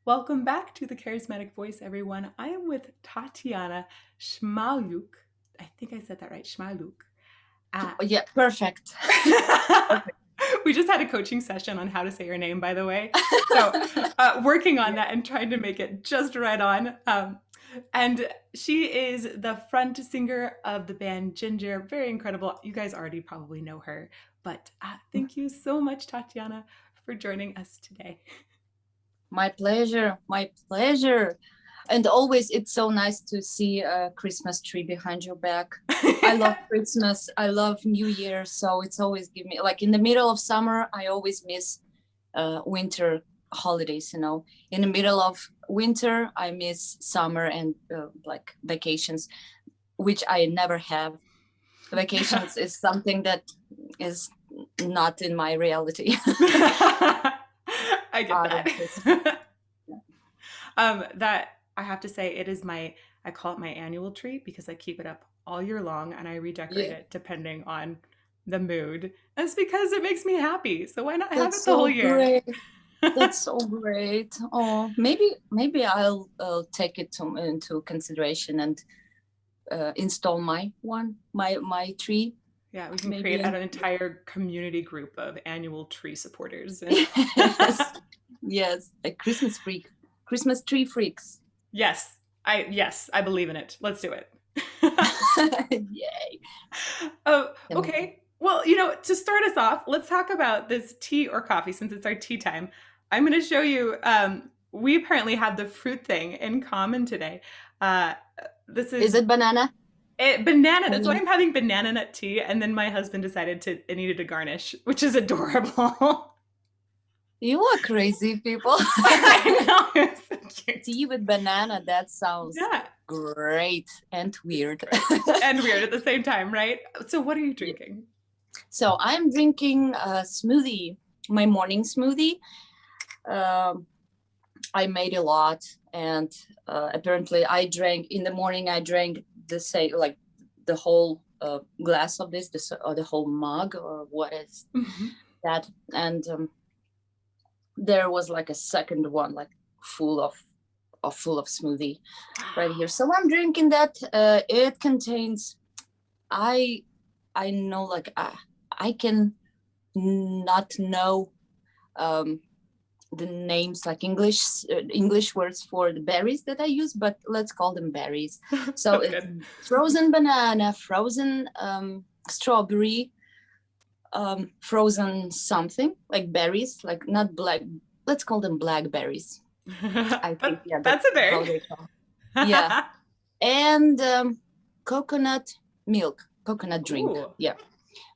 Welcome back to the Charismatic Voice, everyone. I am with Tatiana Shmayluk. I think I said that right, Shmayluk. Yeah, perfect. We just had a coaching session on how to say your name, by the way. So working on that and trying to make it just right on. And she is the front singer of the band Jinjer. Very incredible. You guys already probably know her. But thank you so much, Tatiana, for joining us today. My pleasure. My pleasure. And always, it's so nice to see a Christmas tree behind your back. I love Christmas. I love New Year. So it's always give me, like in the middle of summer, I always miss winter holidays, In the middle of winter, I miss summer and like vacations, which I never have. Vacations is something that is not in my reality. I get that. That I have to say, it is I call it my annual tree because I keep it up all year long and I redecorate it depending on the mood. And it's because it makes me happy. So why not have it the whole year? Great. That's so great. Oh, maybe I'll take it into consideration and install my tree. Yeah, we can create an entire community group of annual tree supporters. Yes, a Christmas tree freaks. Yes, I believe in it. Let's do it. Yay. Oh, okay. Well, to start us off, let's talk about this tea or coffee since it's our tea time. I'm going to show you. We apparently have the fruit thing in common today. This is. Is it banana? Banana. That's why I'm having banana nut tea. And then my husband decided it needed a garnish, which is adorable. You are crazy people. I know. So tea with banana. That sounds great and weird. And weird at the same time, right? So what are you drinking? So I'm drinking a smoothie, my morning smoothie. I made a lot, and apparently in the morning I drank the whole glass of this, or the whole mug, or what is that? And there was like a second one, like full of smoothie right here. So I'm drinking that. It contains, I know, like I can not know the names, like English words for the berries that I use, but let's call them berries. So it's frozen banana, frozen strawberry, frozen something like berries, like not black. Let's call them blackberries. I think that's a berry. Yeah, and coconut drink. Ooh. Yeah.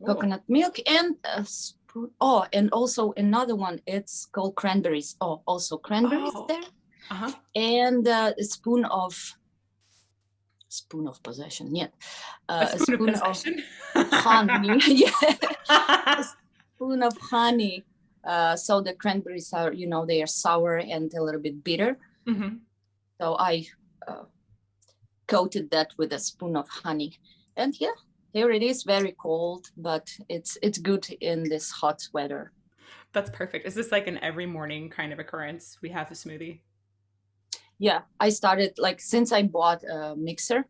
Ooh. Coconut milk and a spoon. Oh, and also another one. It's called cranberries. Oh, also cranberries there. Uh-huh. And a spoon of possession. Yeah. A spoon of possession? Honey. Yeah. A spoon of honey. So the cranberries are, they are sour and a little bit bitter. Mm-hmm. So I coated that with a spoon of honey. And yeah, here it is, very cold, but it's good in this hot weather. That's perfect. Is this like an every morning kind of occurrence? We have a smoothie. Yeah, I started since I bought a mixer.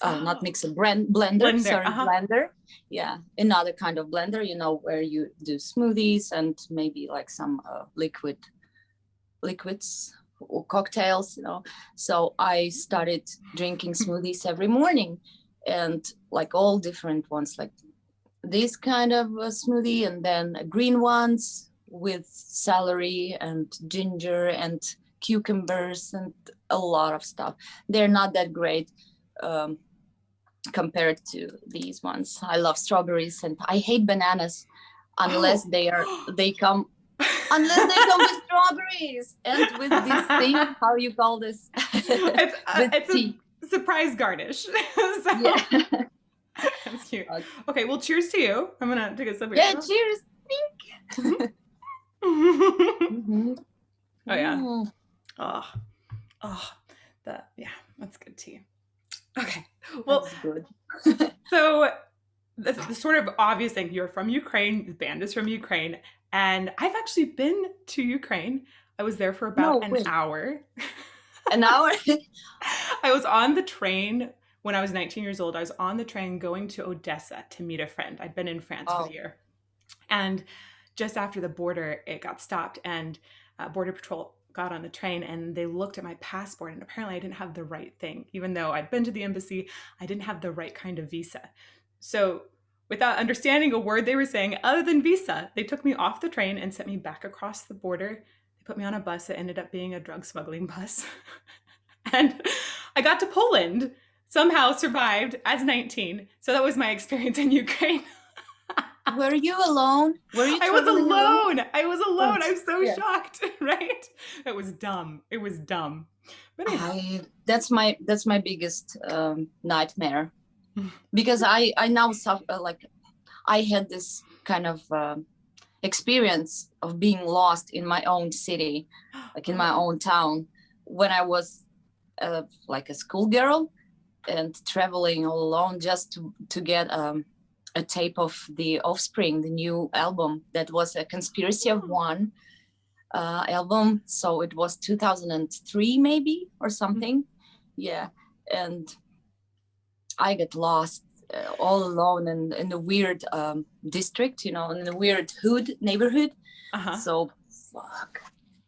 Not mixer, blender. Sorry, blender. Yeah, another kind of blender, where you do smoothies and maybe like some liquids or cocktails, So I started drinking smoothies every morning, and like all different ones, like this kind of a smoothie, and then green ones with celery and ginger and cucumbers and a lot of stuff. They're not that great compared to these ones. I love strawberries, and I hate bananas unless they come with strawberries and with this thing. How you call this? It's a surprise garnish. So. Yeah. That's cute. Okay, well, cheers to you. I'm gonna take a sip. Yeah, cheers. Mm-hmm. Oh yeah. That's good tea. Okay, well, that's good. So the sort of obvious thing, you're from Ukraine, the band is from Ukraine, and I've actually been to Ukraine. I was there for about No an way. hour. An hour? I was on the train when I was 19 years old. I was on the train going to Odessa to meet a friend. I'd been in France for the Oh, year. And just after the border, it got stopped, and Border Patrol got on the train and they looked at my passport. And apparently, I didn't have the right thing. Even though I'd been to the embassy, I didn't have the right kind of visa. So, without understanding a word they were saying other than visa, they took me off the train and sent me back across the border. They put me on a bus that ended up being a drug smuggling bus. And I got to Poland, somehow survived as 19. So that was my experience in Ukraine. were you alone? Were you I was traveling alone? alone. I was Oh, alone. I'm so yeah. shocked, right? It was dumb. It was dumb. But anyhow. That's my biggest nightmare, because I now suffer, like I had this kind of experience of being lost in my own city, like in my own town, when I was like a schoolgirl and traveling all alone just to get a tape of the Offspring, the new album that was a Conspiracy of One album. So it was 2003 maybe or something. Yeah. And I get lost all alone in the weird district, in the weird neighborhood. Uh-huh. So fuck.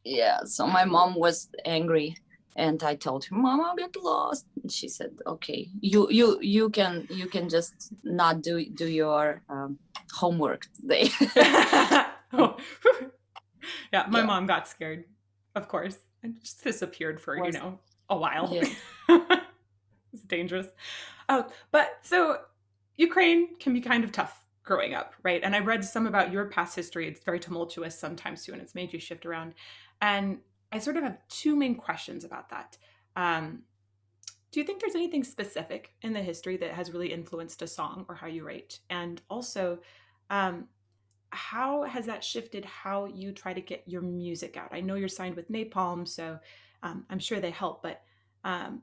Yeah. So my mom was angry, and I told her, "Mom, I'll get lost." And she said, "Okay, you can just not do your homework today." Oh. Yeah, my Yeah. mom got scared, of course, and just disappeared for, Was a while. Yeah. It's dangerous. But so Ukraine can be kind of tough growing up, right? And I read some about your past history. It's very tumultuous sometimes too, and it's made you shift around. And I sort of have two main questions about that. Um, do you think there's anything specific in the history that has really influenced a song or how you write? And also, um, how has that shifted how you try to get your music out? I know you're signed with Napalm, so I'm sure they help, but um,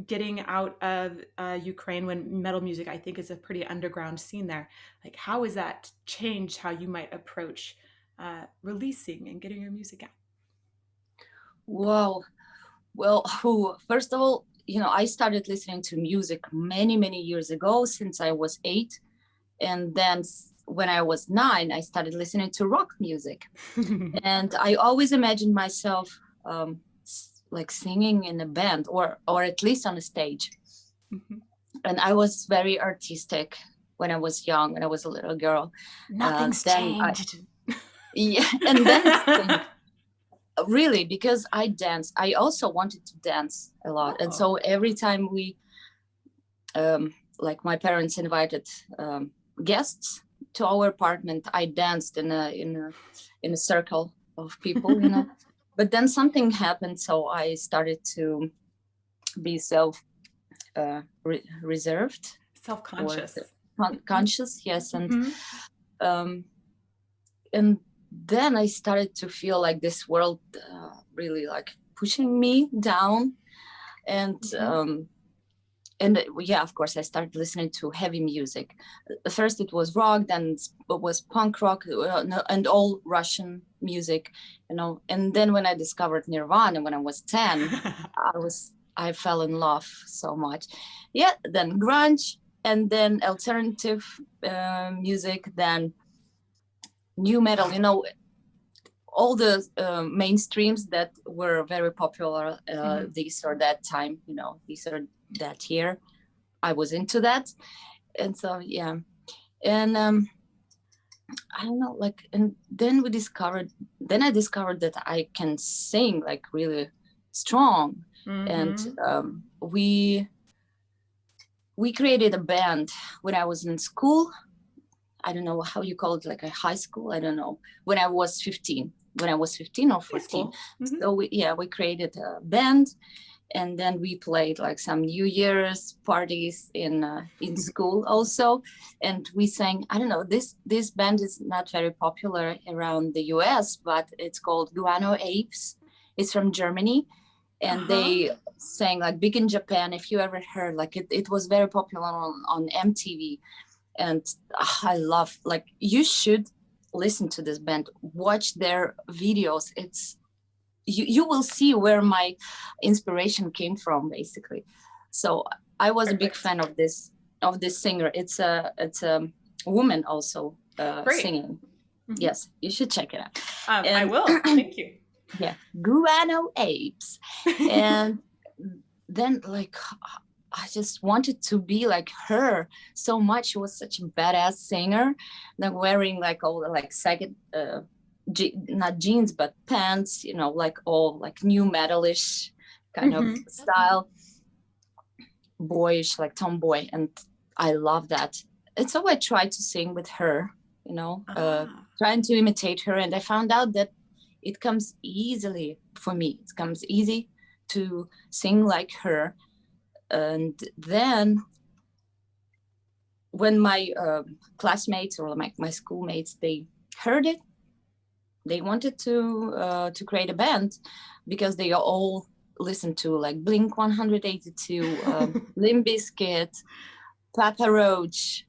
getting out of Ukraine when metal music, I think, is a pretty underground scene there. Like, how has that changed how you might approach releasing and getting your music out? Wow. Well, first of all, I started listening to music many, many years ago, since I was 8. And then when I was 9, I started listening to rock music. And I always imagined myself like singing in a band, or at least on a stage. Mhm. And I was very artistic when I was young, when I was a little girl. Nothing's changed. Yeah, and then really, because I danced, I also wanted to dance a lot. Oh. And so every time we like my parents invited guests to our apartment, I danced in a circle of people, But then something happened, so I started to be reserved, Self-conscious. or conscious, yes. Mm-hmm. And then I started to feel like this world really like pushing me down. And yeah, of course, I started listening to heavy music. First it was rock, then it was punk rock, and all Russian music, And then when I discovered Nirvana when I was 10, I fell in love so much. Yeah, then grunge, and then alternative music, then new metal, all the mainstreams that were very popular this or that time, this or that year. I was into that. And so, yeah. And I don't know, and then I discovered that I can sing like really strong. And we created a band when I was in school. I don't know how you call it, like a high school. I don't know. When I was 15 or 14. So we created a band, and then we played like some New Year's parties in school also. And we sang, I don't know, this band is not very popular around the US, but it's called Guano Apes. It's from Germany. And they sang like big in Japan. If you ever heard, like it was very popular on MTV. And I love, like, you should listen to this band, watch their videos. you will see where my inspiration came from, basically. So I was a big fan of this singer. It's a woman also singing. Mm-hmm. Yes, you should check it out. I will. Thank you. Yeah, Guano Apes. And then like I just wanted to be like her so much. She was such a badass singer, like wearing like all the like second not jeans but pants, you know, like all like new metalish kind of style, boyish, like tomboy, and I love that. And so I tried to sing with her, you know, trying to imitate her, and I found out that it comes easily for me. It comes easy to sing like her. And then when my classmates or my schoolmates, they heard it, they wanted to create a band, because they all listened to like Blink 182, Limp Bizkit, Papa Roach,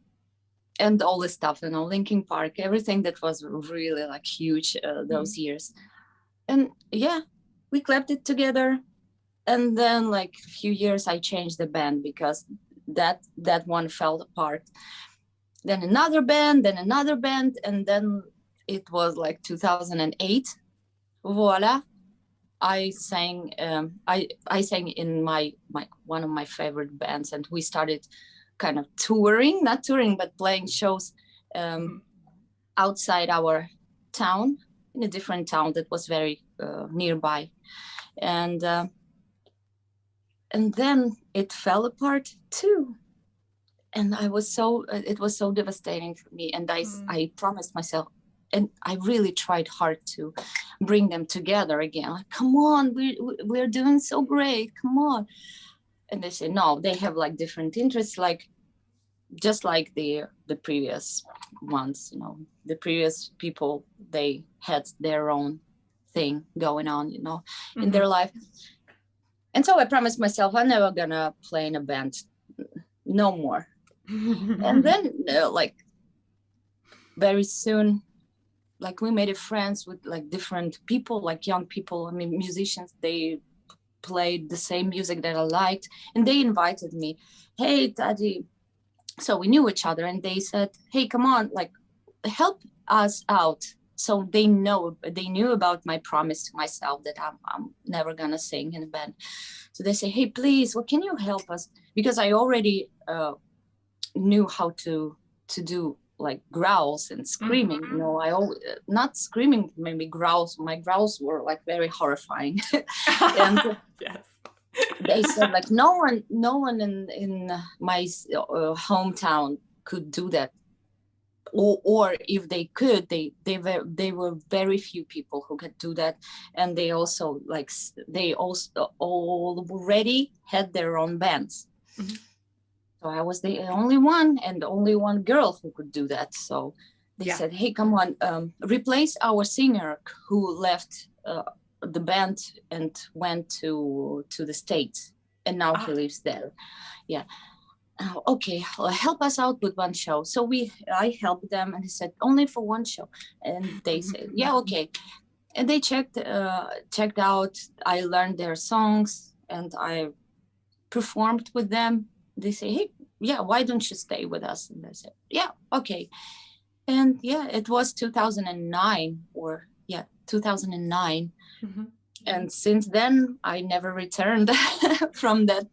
and all this stuff, you know, Linkin Park, everything that was really like huge those years. And yeah, we clapped it together. And then like a few years I changed the band because that one fell apart. Then another band, and then it was like 2008. Voila. I sang I sang in my one of my favorite bands, and we started kind of touring, not touring, but playing shows outside our town, in a different town that was very nearby. And then it fell apart too. And it was so devastating for me. And I promised myself, and I really tried hard to bring them together again. Like, come on, we're doing so great. Come on. And they say, no, they have like different interests, like just like the previous ones, you know, the previous people, they had their own thing going on, you know, in their life. And so I promised myself I'm never gonna play in a band no more. And then like very soon, like we made friends with like different people, like young people, I mean musicians, they played the same music that I liked, and they invited me, hey Tati. So we knew each other, and they said, hey, come on, like help us out. So they knew about my promise to myself that I'm never gonna sing in a band. So they say, hey, please, well, can you help us? Because I already knew how to do like growls and screaming. You know, I always not screaming, maybe growls. My growls were like very horrifying. And yes. They said like no one in my hometown could do that. Or if they could, they were very few people who could do that, and they also already had their own bands. So I was the only one, and only one girl who could do that. So they said, hey, come on, replace our singer who left the band and went to the States, and now he lives there. Yeah. Okay, well, help us out with one show. So I helped them, and he said only for one show, and they said yeah, okay. And they checked out. I learned their songs, and I performed with them. They say, hey, yeah, why don't you stay with us? And I said, yeah, okay. And yeah, it was 2009 2009. And since then I never returned from that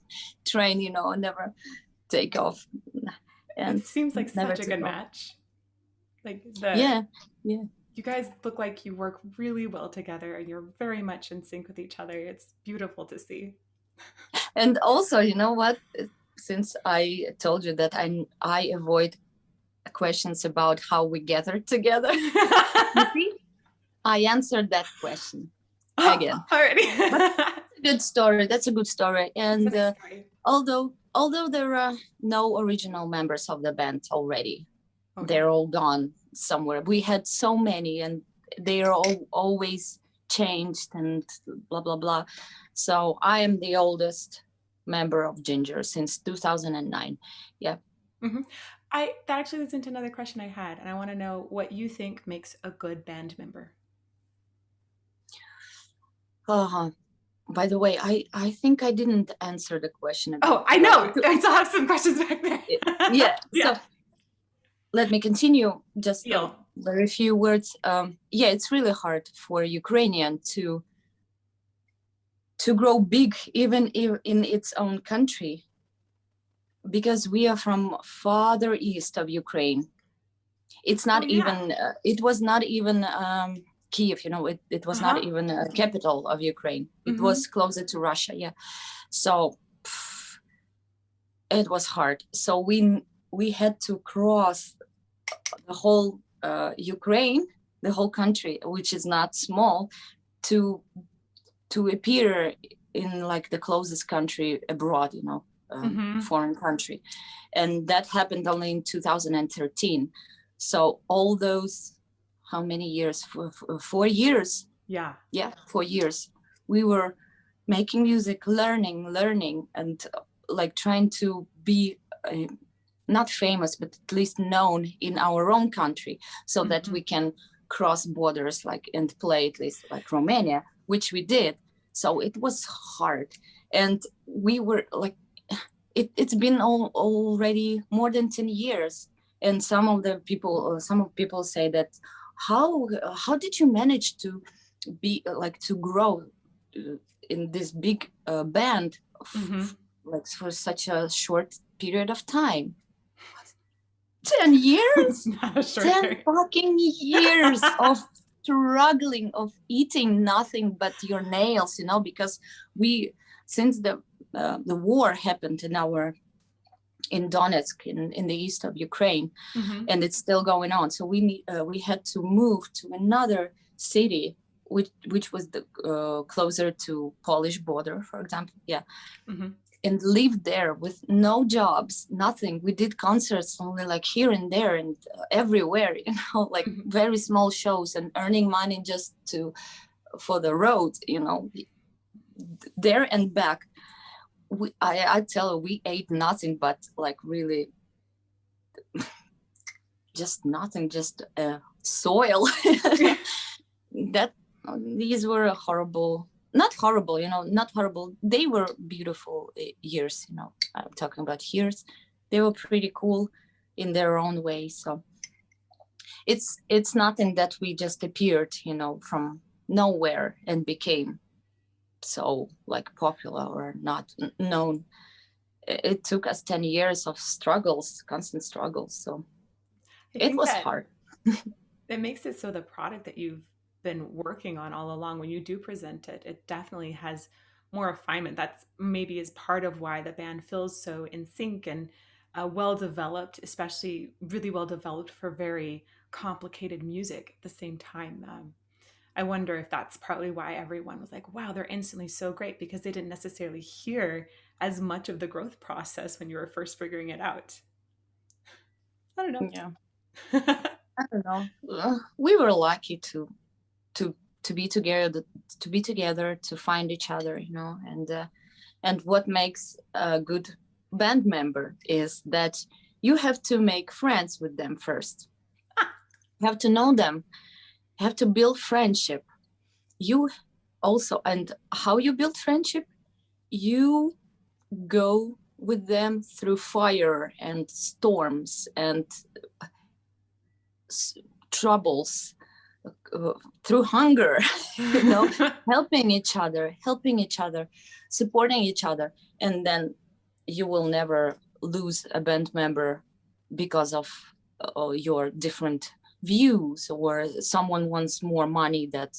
train, you know, I never take off. And it seems like such a good match. Like you guys look like you work really well together, and you're very much in sync with each other. It's beautiful to see. And also, you know what, since I told you that I avoid questions about how we gathered together, you see, I answered that question again. Already. That's a good story. And although there are no original members of the band already, they're all gone somewhere. We had so many, and they are all always changed and blah blah blah. So I am the oldest member of Jinjer since 2009. Yeah. That actually leads into another question I had, and I want to know what you think makes a good band member. By the way, I think I didn't answer the question Oh, about. I know. I still have some questions back there. Yeah. Yes. So let me continue. Just Deal. very few words. Yeah, it's really hard for Ukrainian to grow big, even in its own country, because we are from farther east of Ukraine. It's not even. It was not even Kiev. You know, it was not even a capital of Ukraine. It was closer to Russia. Yeah. So it was hard. So we had to cross the whole Ukraine, the whole country, which is not small, to appear in like the closest country abroad, you know, foreign country. And that happened only in 2013. So all those, how many years? 4 years. Yeah, 4 years. We were making music, learning, and like trying to be not famous, but at least known in our own country, so that we can cross borders, like, and play at least like Romania, which we did. So it was hard, and we were like, it's been already more than 10 years. And some people say that how did you manage to be like to grow in this big band like for such a short period of time? 10 years? 10 fucking years of struggling, of eating nothing but your nails, you know, because since the war happened in Donetsk, in the east of Ukraine, and it's still going on. So we had to move to another city, which was closer to Polish border, for example. Yeah. And lived there with no jobs, nothing. We did concerts only like here and there and everywhere, you know, like very small shows, and earning money just for the road, you know, there and back. I tell her, we ate nothing but like really just nothing, just soil. That these were not horrible, you know, not horrible. They were beautiful years, you know. I'm talking about years. They were pretty cool in their own way. So it's nothing that we just appeared, you know, from nowhere and became so like popular or not known. It took us 10 years of struggles, constant struggles. So it was hard. It makes it so the product that you've been working on all along, when you do present it, it definitely has more refinement. That's maybe is part of why the band feels so in sync and well developed, especially really well developed for very complicated music at the same time. I wonder if that's partly why everyone was like, wow, they're instantly so great, because they didn't necessarily hear as much of the growth process when you were first figuring it out. I don't know. Yeah. I don't know. We were lucky to be together, to find each other, you know. And what makes a good band member is that you have to make friends with them first. You have to know them. You have to build friendship. You also, and how you build friendship, you go with them through fire and storms and troubles, through hunger, you know, helping each other, supporting each other. And then you will never lose a band member because of your different views, or someone wants more money that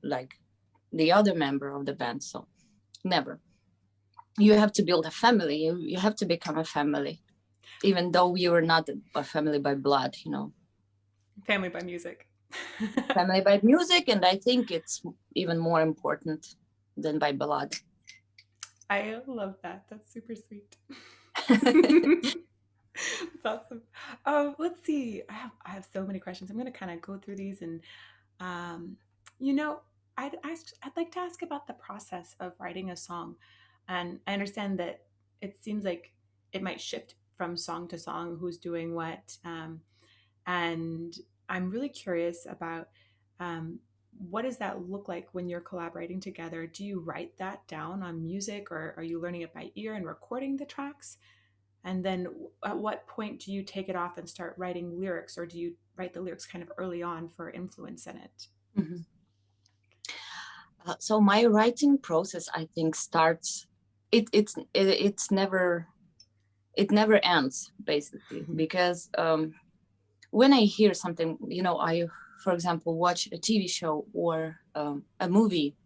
like the other member of the band. So never. You have to build a family. You have to become a family, even though you are not a family by blood, you know. Family by music. Family by music, and I think it's even more important than by blood. I love that. That's super sweet. That's awesome. Let's see. I have so many questions. I'm going to kind of go through these, and you know, I'd like to ask about the process of writing a song. And I understand that it seems like it might shift from song to song, who's doing what. And I'm really curious about what does that look like when you're collaborating together? Do you write that down on music, or are you learning it by ear and recording the tracks? And then at what point do you take it off and start writing lyrics, or do you write the lyrics kind of early on for influence in it? Mm-hmm. So my writing process, I think, starts. It's never, it never ends, basically, because when I hear something, I, for example, watch a TV show or a movie,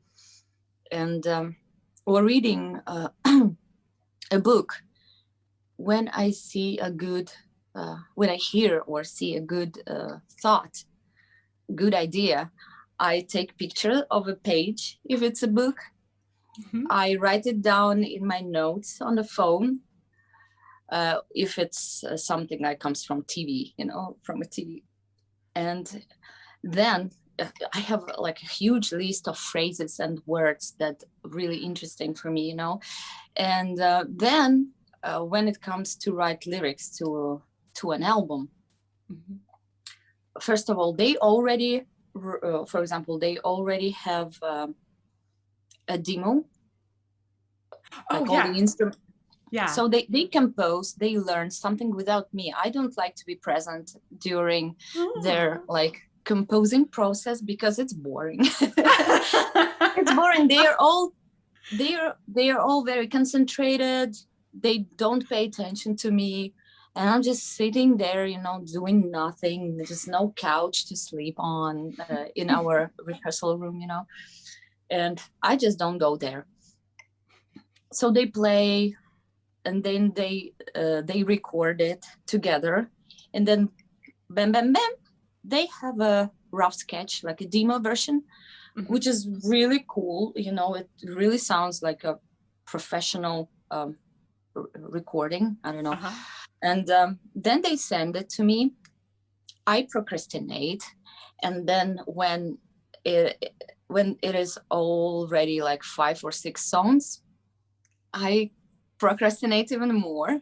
and or reading a book. When I see a good, when I hear or see a good thought, good idea, I take picture of a page if it's a book. Mm-hmm. I write it down in my notes on the phone. If it's something that comes from TV, from a TV. And then I have like a huge list of phrases and words that really interesting for me, And then when it comes to write lyrics to an album, mm-hmm. First of all, they already, for example, they already have a demo. All the instruments. Yeah. So they compose, they learn something without me. I don't like to be present during their composing process because it's boring. It's boring. They are all very concentrated. They don't pay attention to me. And I'm just sitting there, doing nothing. There's no couch to sleep on in our rehearsal room, and I just don't go there. So they play, and then they record it together, and then bam, bam, bam, they have a rough sketch, like a demo version, mm-hmm. which is really cool. It really sounds like a professional recording. I don't know. Uh-huh. And then they send it to me. I procrastinate, and then when it is already like 5 or 6 songs, I procrastinate even more.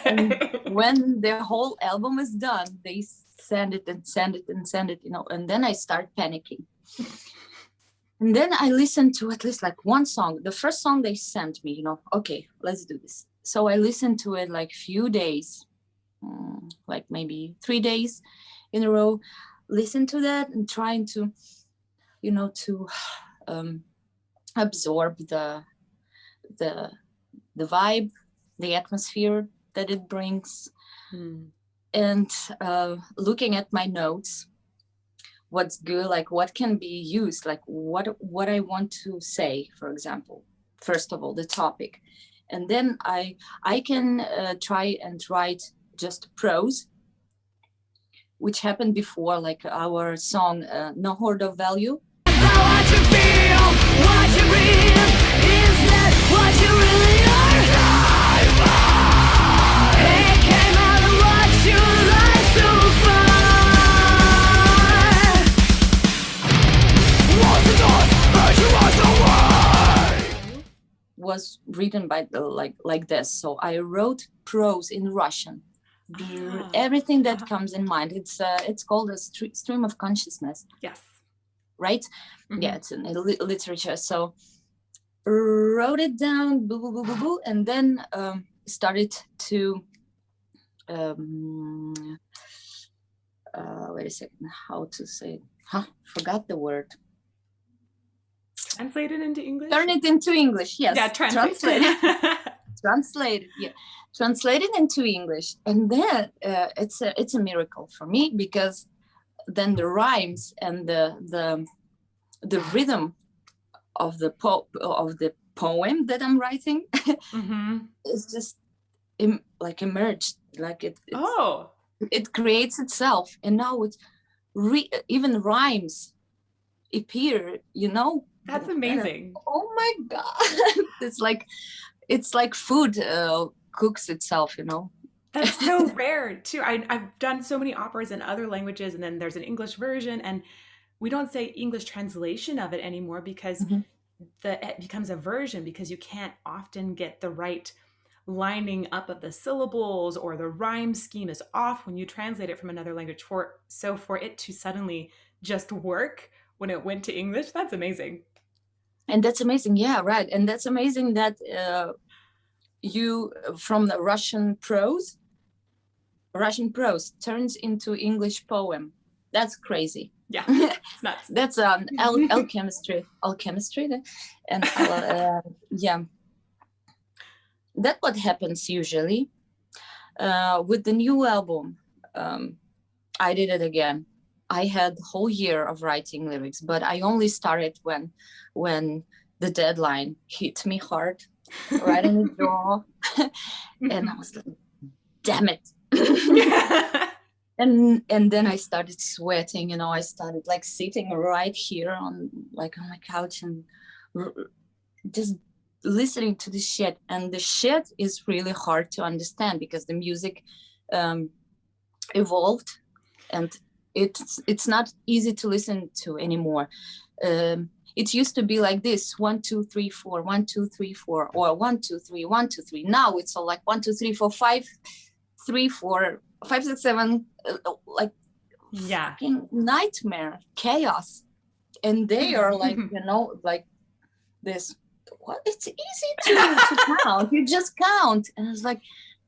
And when the whole album is done, they send it, and then I start panicking. And then I listen to at least like one song. The first song they sent me, okay, let's do this. So I listened to it like few days, like maybe 3 days in a row, listen to that and trying to, to absorb the vibe, the atmosphere that it brings. And looking at my notes, what's good, like what can be used, like what I want to say, for example, first of all, the topic. And then I can try and write just prose, which happened before, like our song, No Hoard of Value. What you feel, what you breathe, is that what you really are? It came out of what you like so far. Was written by like this. So I wrote prose in Russian. Everything that comes in mind. It's called a stream of consciousness. Yes. Right? Mm-hmm. Yeah, it's in literature. So wrote it down, boo, boo, boo, boo, boo, and then started to wait a second, how to say it? Forgot the word. Translate it into English? Turn it into English, yes. Yeah, translate it. Translate it into English. And then it's a miracle for me, because then the rhymes and the rhythm of the poem that I'm writing mm-hmm. is just emerged, like it creates itself, and now it's even rhymes appear. That's amazing. Oh my God! it's like food cooks itself. That's so rare too. I've done so many operas in other languages, and then there's an English version, and we don't say English translation of it anymore because mm-hmm. It becomes a version, because you can't often get the right lining up of the syllables, or the rhyme scheme is off when you translate it from another language. For it to suddenly just work when it went to English. That's amazing. And that's amazing. Yeah, right. And that's amazing that you, from the Russian prose turns into English poem. That's crazy. Yeah, it's nuts. That's alchemistry, and yeah, that's what happens usually. With the new album, I did it again. I had a whole year of writing lyrics, but I only started when the deadline hit me hard, right in the jaw, and I was like, "Damn it!" and then I started sweating. You know, I started like sitting right here on my couch and just listening to the shit. And the shit is really hard to understand because the music evolved, and it's not easy to listen to anymore. It used to be like this: 1 2 3 4, 1 2 3 4, or 1 2 3 1 2 3. Now it's all like 1 2 3 4 5 3 4 5 6 7, like fucking nightmare, chaos. And they are like, you know, like this. What? It's easy to count. You just count, and it's like,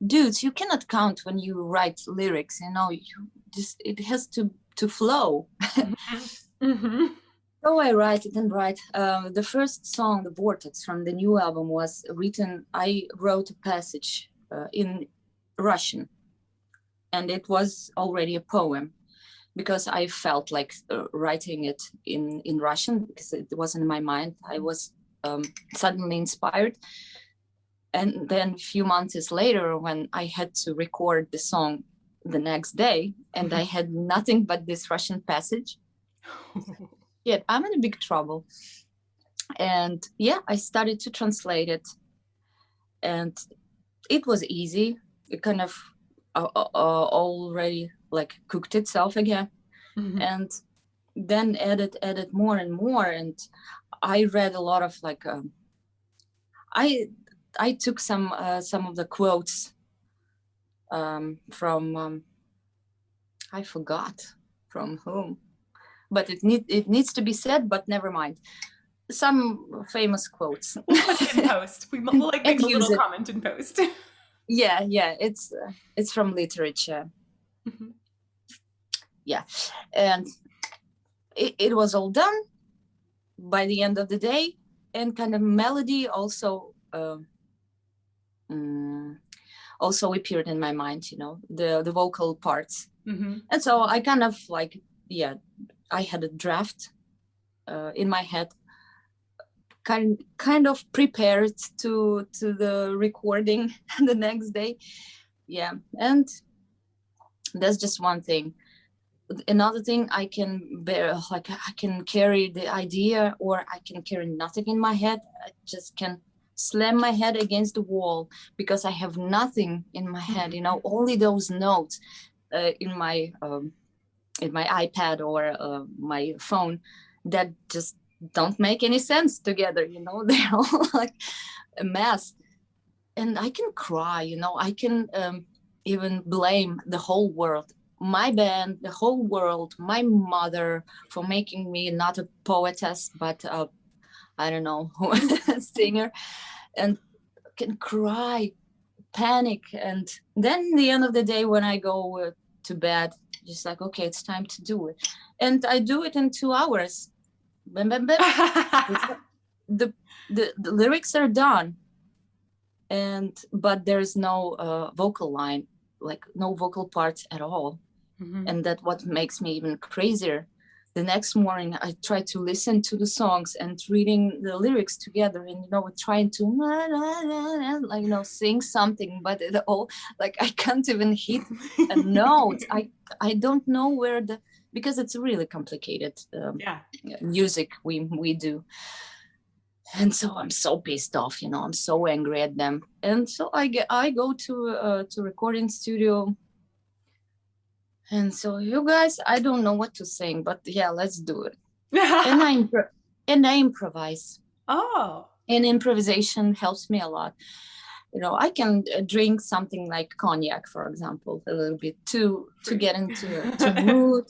dudes, you cannot count when you write lyrics. You know, you just, it has to flow. Mm-hmm. So I write it and write. The first song, the Vortex, from the new album was written. I wrote a passage in Russian, and it was already a poem because I felt like writing it in Russian because it wasn't in my mind. I was suddenly inspired. And then a few months later, when I had to record the song the next day, and I had nothing but this Russian passage, yeah, I'm in a big trouble. And yeah, I started to translate it, and it was easy. It kind of already like cooked itself again. And then edit more and more. And I read a lot of like I took some of the quotes from I forgot from whom, but it needs to be said. But never mind, some famous quotes. We'll put it in post. We'll like make a little comment in post. Yeah, it's from literature. Yeah, and it was all done by the end of the day, and kind of melody also also appeared in my mind, you know, the vocal parts. And so I kind of like, yeah, I had a draft in my head, kind of prepared to the recording the next day. Yeah, and that's just one thing. Another thing, I can bear, like I can carry the idea, or I can carry nothing in my head. I just can slam my head against the wall because I have nothing in my head, you know, only those notes in my iPad or my phone that just don't make any sense together, you know. They're all like a mess, and I can cry, you know. I can even blame the whole world, my band, the whole world, my mother, for making me not a poetess but I don't know, singer, and can cry, panic. And then at the end of the day, when I go to bed, just like, okay, it's time to do it. And I do it in 2 hours. Bam, bam, bam. the lyrics are done, but there's no vocal line, like no vocal parts at all. And that's what makes me even crazier. The next morning, I try to listen to the songs and reading the lyrics together, and, you know, trying to, like, you know, sing something, but it all, like, I can't even hit a note. I don't know where because it's really complicated music we do. And so I'm so pissed off, you know, I'm so angry at them. And so I go to recording studio. And so, you guys, I don't know what to sing, but yeah, let's do it. And I improvise. Oh. And improvisation helps me a lot. I can drink something like cognac, for example, a little bit to get into to mood,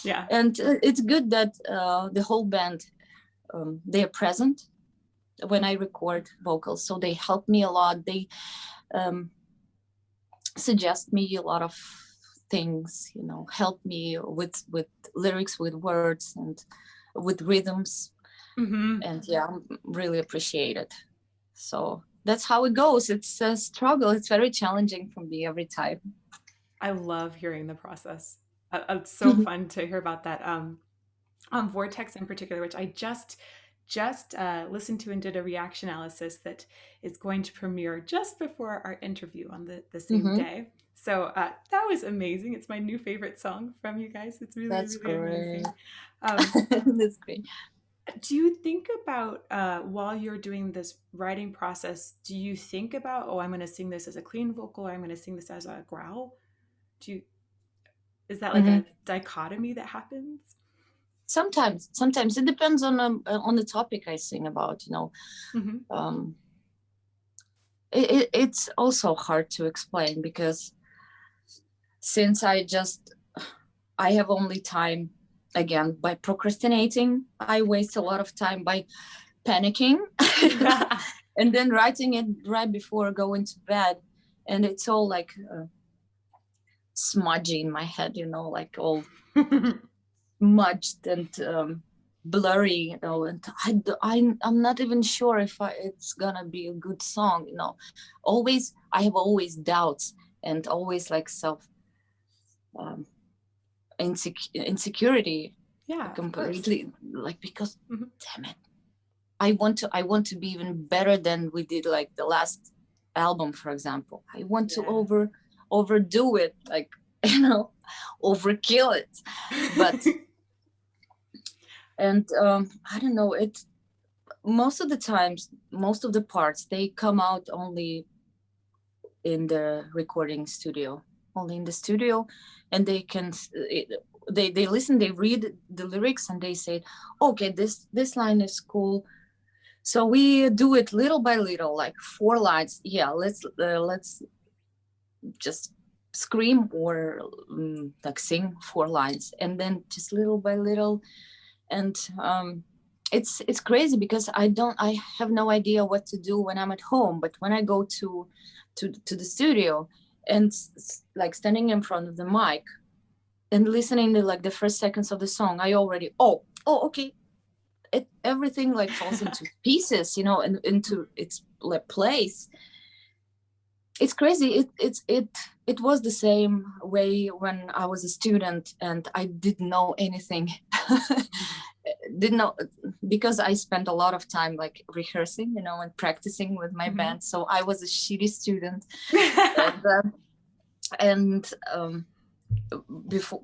Yeah. And it's good that the whole band, they are present when I record vocals, so they help me a lot. They suggest me a lot of things, help me with lyrics, with words, and with rhythms. And I really appreciate it. So that's how it goes. It's a struggle. It's very challenging for me every time. I love hearing the process. It's so fun to hear about that. On Vortex in particular, which I just listened to and did a reaction analysis that is going to premiere just before our interview on the same day. So that was amazing. It's my new favorite song from you guys. It's really, That's really great. amazing. That's great. Do you think about, while you're doing this writing process, do you think about, oh, I'm going to sing this as a clean vocal, or I'm going to sing this as a growl? Is that like a dichotomy that happens? Sometimes it depends on the topic I sing about. It's also hard to explain, because since I have only time, again, by procrastinating, I waste a lot of time by panicking and then writing it right before going to bed, and it's all like smudgy in my head, like all smudged and blurry, and I'm not even sure if it's gonna be a good song. I have always doubts, and always like self insecurity. Completely, like, because damn it, I want to be even better than we did, like the last album, for example. I want to overdo it, like, overkill it, but and I don't know, it most of the times, most of the parts, they come out only in the recording studio, and they can they listen, they read the lyrics, and they say, okay, this line is cool, so we do it little by little, like 4 lines. Let's just scream or like sing 4 lines, and then just little by little. And it's crazy, because I have no idea what to do when I'm at home, but when I go to the studio and like standing in front of the mic and listening to like the first seconds of the song, I already okay, everything like falls into pieces, and into its place. It's crazy. It was the same way when I was a student and I didn't know anything. Didn't know, because I spent a lot of time like rehearsing, and practicing with my band. So I was a shitty student. and before,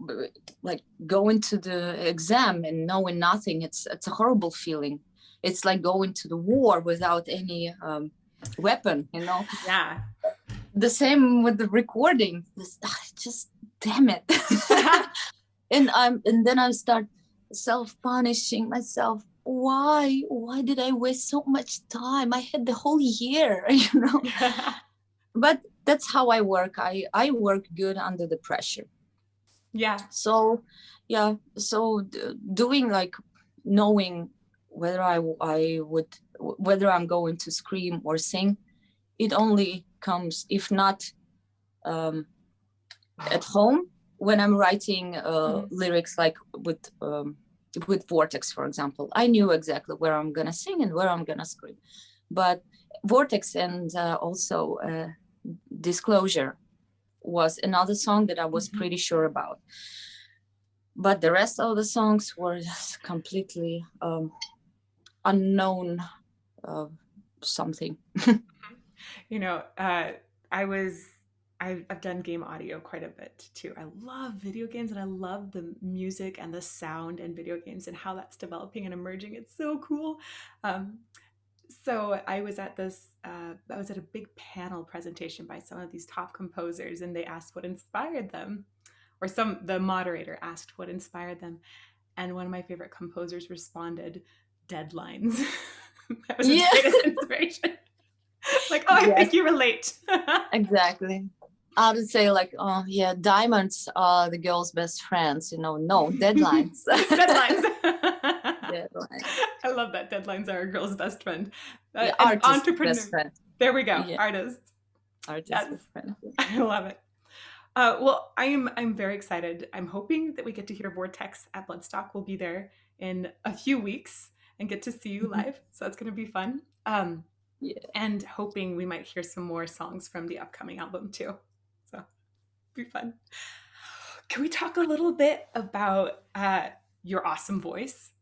like, going to the exam and knowing nothing, it's a horrible feeling. It's like going to the war without any weapon, Yeah. The same with the recording. Just damn it. and then I start self-punishing myself. Why did I waste so much time? I had the whole year. But that's how I work. I work good under the pressure. So doing, like, knowing whether whether I'm going to scream or sing, it only comes, if not at home, when I'm writing lyrics, like with Vortex, for example. I knew exactly where I'm gonna sing and where I'm gonna scream. But Vortex and also Disclosure was another song that I was pretty sure about. But the rest of the songs were just completely unknown something. I've done game audio quite a bit too. I love video games, and I love the music and the sound in video games and how that's developing and emerging. It's so cool. So I was at a big panel presentation by some of these top composers, and they asked what inspired them, or the moderator asked what inspired them. And one of my favorite composers responded, deadlines. That was his greatest inspiration. Like, oh, I Yes, think you relate. exactly. I would say like, oh yeah, diamonds are the girl's best friends. No deadlines. Deadlines. Deadlines. I love that. Deadlines are a girl's best friend. Yeah, An artist best entrepreneur. friend. There we go. Yeah, Artist. artist Yes. best friend. I love it. Well, I'm very excited. I'm hoping that we get to hear Vortex at Bloodstock. We'll be there in a few weeks and get to see you live. So that's going to be fun. Yeah. And hoping we might hear some more songs from the upcoming album too. So be fun. Can we talk a little bit about your awesome voice?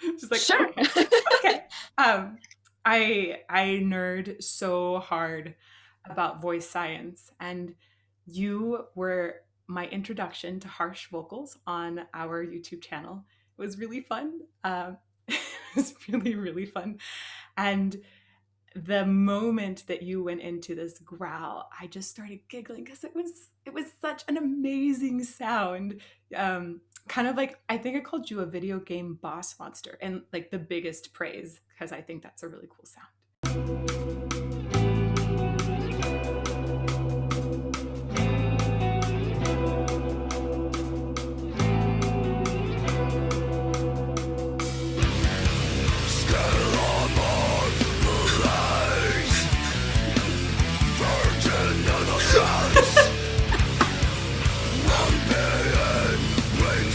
Just like, Sure. okay. I nerd so hard about voice science, and you were my introduction to harsh vocals on our YouTube channel. It was really fun. It was really, really fun. And the moment that you went into this growl, I just started giggling because it was such an amazing sound. Kind of like, I think I called you a video game boss monster, and like the biggest praise, because I think that's a really cool sound.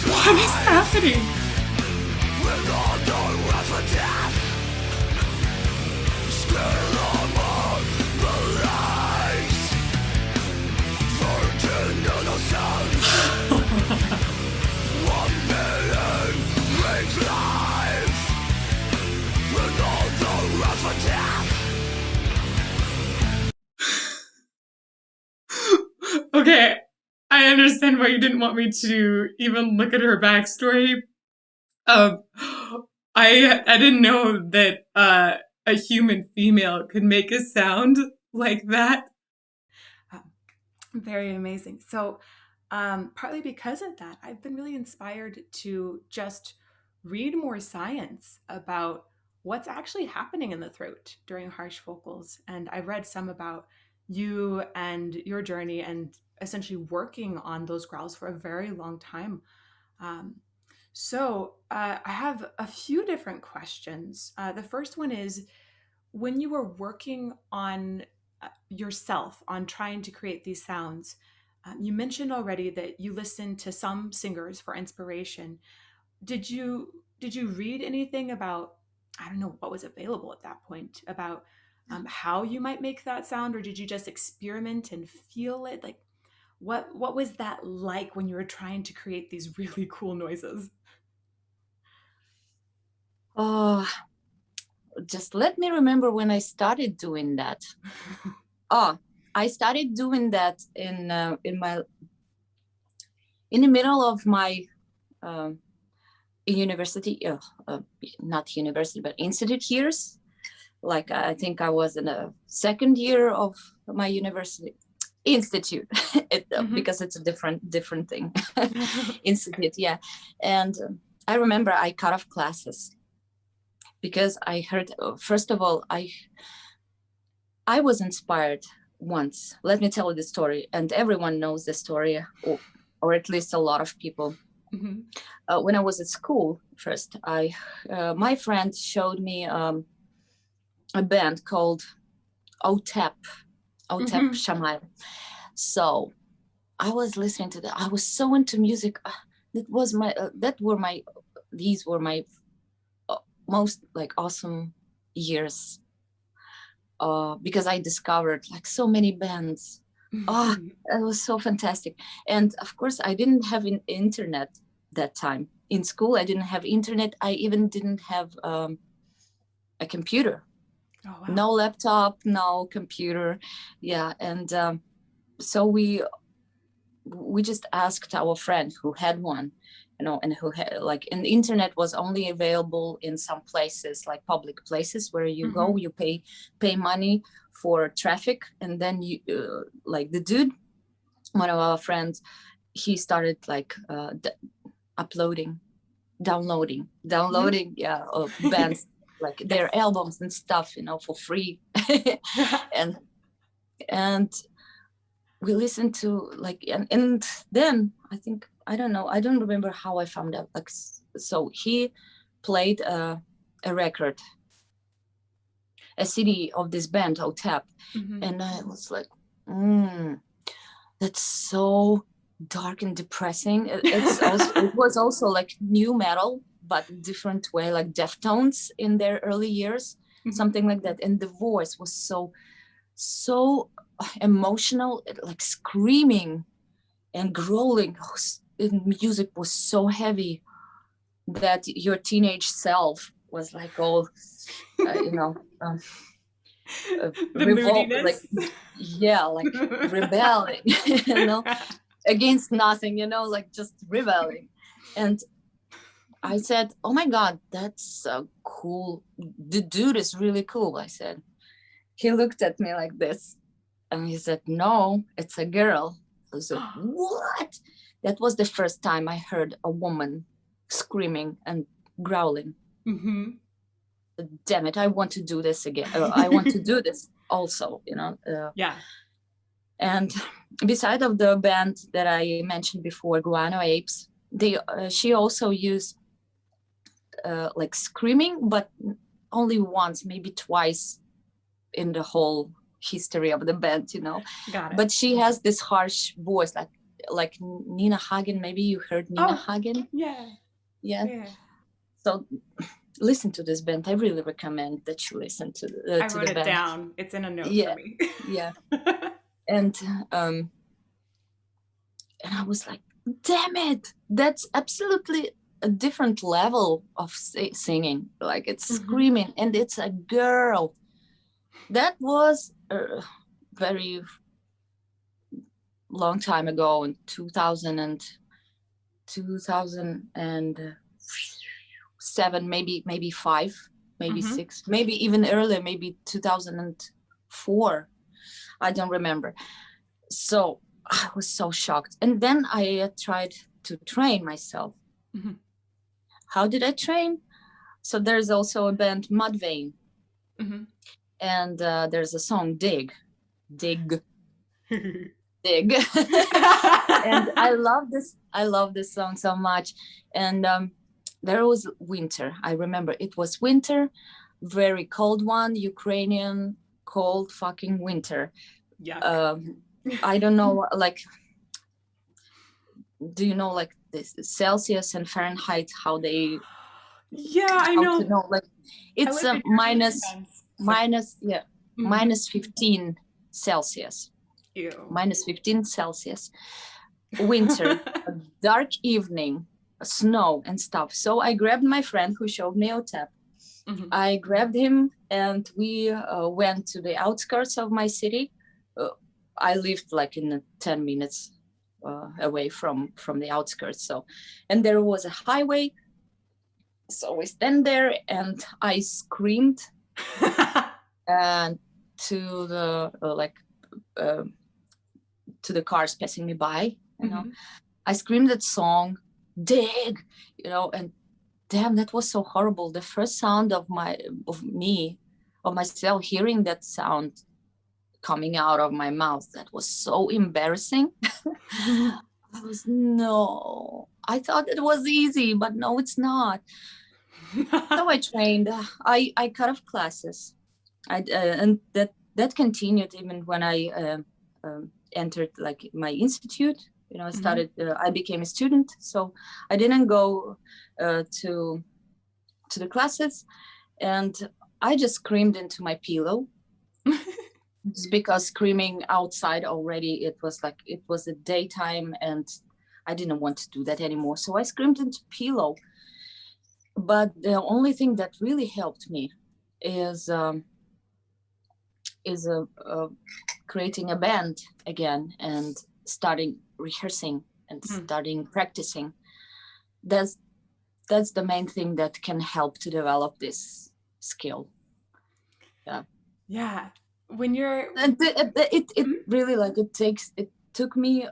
What is happening? Okay, I understand why you didn't want me to even look at her backstory. Um, I didn't know that a human female could make a sound like that. Very amazing. So, partly because of that, I've been really inspired to just read more science about what's actually happening in the throat during harsh vocals. And I've read some about you and your journey and essentially working on those growls for a very long time. Um, I have a few different questions. The first one is, when you were working on yourself, on trying to create these sounds, you mentioned already that you listened to some singers for inspiration. Did you read anything about, I don't know what was available at that point, about how you might make that sound, or did you just experiment and feel it? Like, what was that like when you were trying to create these really cool noises? Oh, just let me remember when I started doing that. Oh, I started doing that in the middle of my university, not university, but institute years. Like I think I was in the second year of my university institute, because it's a different thing. Institute, yeah. And I remember I cut off classes because I heard, first of all, I was inspired once. Let me tell you the story, and everyone knows the story, or at least a lot of people. Mm-hmm. When I was at school, first, my friend showed me a band called OTEP Shamal. So I was listening to that. I was so into music. These were my most like awesome years, because I discovered like so many bands. It was so fantastic. And of course, I didn't have an internet that time. In school, I didn't have internet. I even didn't have a computer. Oh, wow. No laptop, no computer. Yeah. And so we just asked our friend who had one, and who had, like, and the internet was only available in some places, like public places where you go, you pay money for traffic, and then you like the dude, one of our friends, he started like downloading bands like their albums and stuff, for free. and we listened to like, and then I think, I don't know, I don't remember how I found out. Like, so he played a record, a CD of this band, OTAP. And I was like, that's so dark and depressing. It was also like new metal, but different way, like Deftones in their early years, something like that. And the voice was so emotional, like screaming and growling. The music was so heavy that your teenage self was like all, revolt, like, like rebelling, against nothing, like just rebelling. And I said, oh my God, that's so cool. The dude is really cool, I said. He looked at me like this and he said, no, it's a girl. I said, what? That was the first time I heard a woman screaming and growling. Damn it, I want to do this again. I want to do this also, And beside of the band that I mentioned before, Guano Apes, she also used like screaming, but only once, maybe twice in the whole history of the band, Got it. But she has this harsh voice, like Nina Hagen. Maybe you heard Nina Hagen. Yeah. So listen to this band. I really recommend that you listen to the band. I wrote it down. It's in a note for me. And I was like, damn it, that's absolutely a different level of singing. Like, it's screaming, and it's a girl. That was a very long time ago, in 2007, maybe 5, maybe 6, maybe even earlier, maybe 2004. I don't remember. So I was so shocked. And then I tried to train myself. How did I train? So there's also a band, Mudvayne. And there's a song, Dig. And I love this song so much. And there was winter. I remember it was winter, very cold one, Ukrainian cold fucking winter. I don't know, like, do you know, like, this Celsius and Fahrenheit, how they I know. Like, it's a minus 15 Celsius. Ew. Minus 15 Celsius. Winter, a dark evening, snow and stuff. So I grabbed my friend who showed me OTAP. I grabbed him and we went to the outskirts of my city. I lived like in 10 minutes away from the outskirts. So, and there was a highway. So we stand there and I screamed and to the to the cars passing me by, I screamed that song, Dig, and damn, that was so horrible. The first sound of myself hearing that sound coming out of my mouth, that was so embarrassing. I thought it was easy, but no, it's not. So I trained. I cut off classes. And that continued even when I entered like my institute. I started. I became a student, so I didn't go to the classes, and I just screamed into my pillow. Just because screaming outside already, it was the daytime, and I didn't want to do that anymore. So I screamed into pillow. But the only thing that really helped me is creating a band again and starting rehearsing and starting practicing. That's the main thing that can help to develop this skill. When you're it really, like, it took me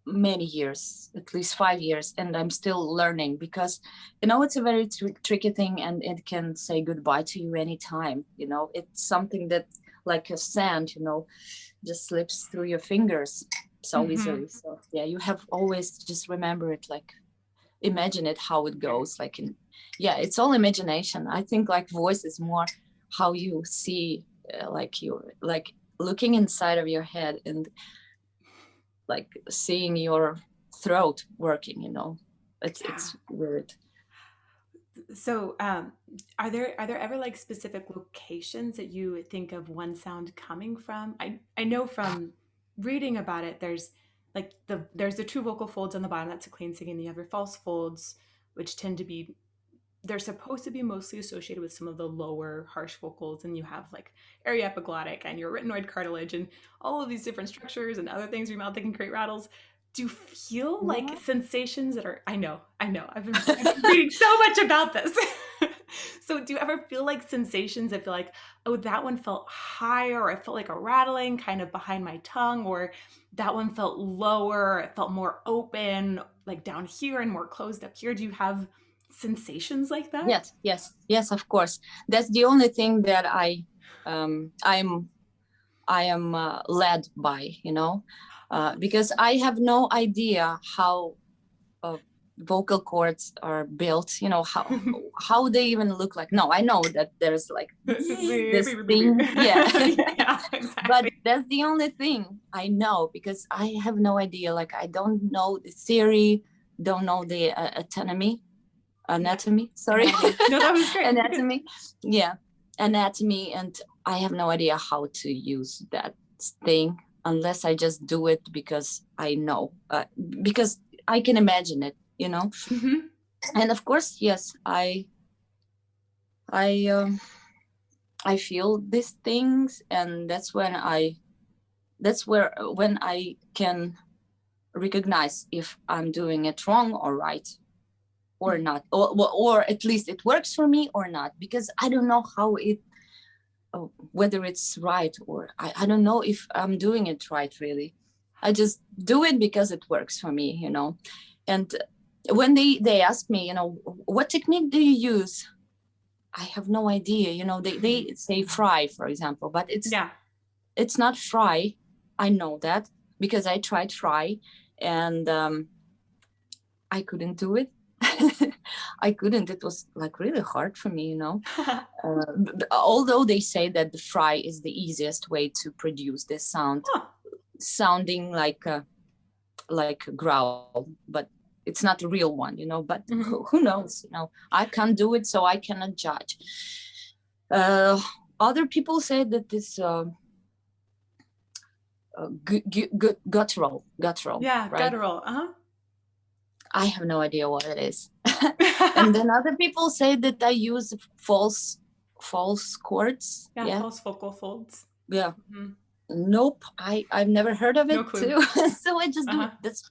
many years, at least 5 years, and I'm still learning because, it's a very tricky thing, and it can say goodbye to you anytime. It's something that, like a sand, just slips through your fingers so easily. So yeah, you have always just remember it, like imagine it, how it goes, like it's all imagination. I think like voice is more how you see, like you like looking inside of your head and like seeing your throat working, it's weird. So, are there ever like specific locations that you think of one sound coming from? I know from reading about it, there's like there's the true vocal folds on the bottom. That's a clean singing. You have your false folds, which tend to be, they're supposed to be mostly associated with some of the lower harsh vocals, and you have like aryepiglottic and your arytenoid cartilage and all of these different structures and other things in your mouth that can create rattles. Do you feel like sensations that are, I know, I've been reading so much about this. So do you ever feel like sensations that feel like, oh, that one felt higher, or it felt like a rattling kind of behind my tongue, or that one felt lower, it felt more open, like down here and more closed up here? Do you have sensations like that? Yes, of course. That's the only thing that I am led by, because I have no idea how vocal cords are built, how they even look like. No, I know that there's like this thing, exactly. But that's the only thing I know, because I have no idea. Like I don't know the theory, don't know the anatomy. Sorry, no, that was great. Anatomy, and I have no idea how to use that thing unless I just do it because I know, because I can imagine it, And of course, yes, I feel these things, and that's when I can recognize if I'm doing it wrong or right, or not, or at least it works for me or not, because I don't know how it, whether it's right, or I don't know if I'm doing it right, really. I just do it because it works for me, And when they ask me, what technique do you use? I have no idea, they say fry, for example, but it's not fry. I know that because I tried fry, and I couldn't do it. I couldn't. It was like really hard for me, although they say that the fry is the easiest way to produce this sound, sounding like a growl, but it's not a real one, but who knows, I can't do it, so I cannot judge. Other people say that this guttural, yeah, right? Guttural, I have no idea what it is. And then other people say that I use false chords. False vocal folds. Nope, I've never heard of it too. So I just do it.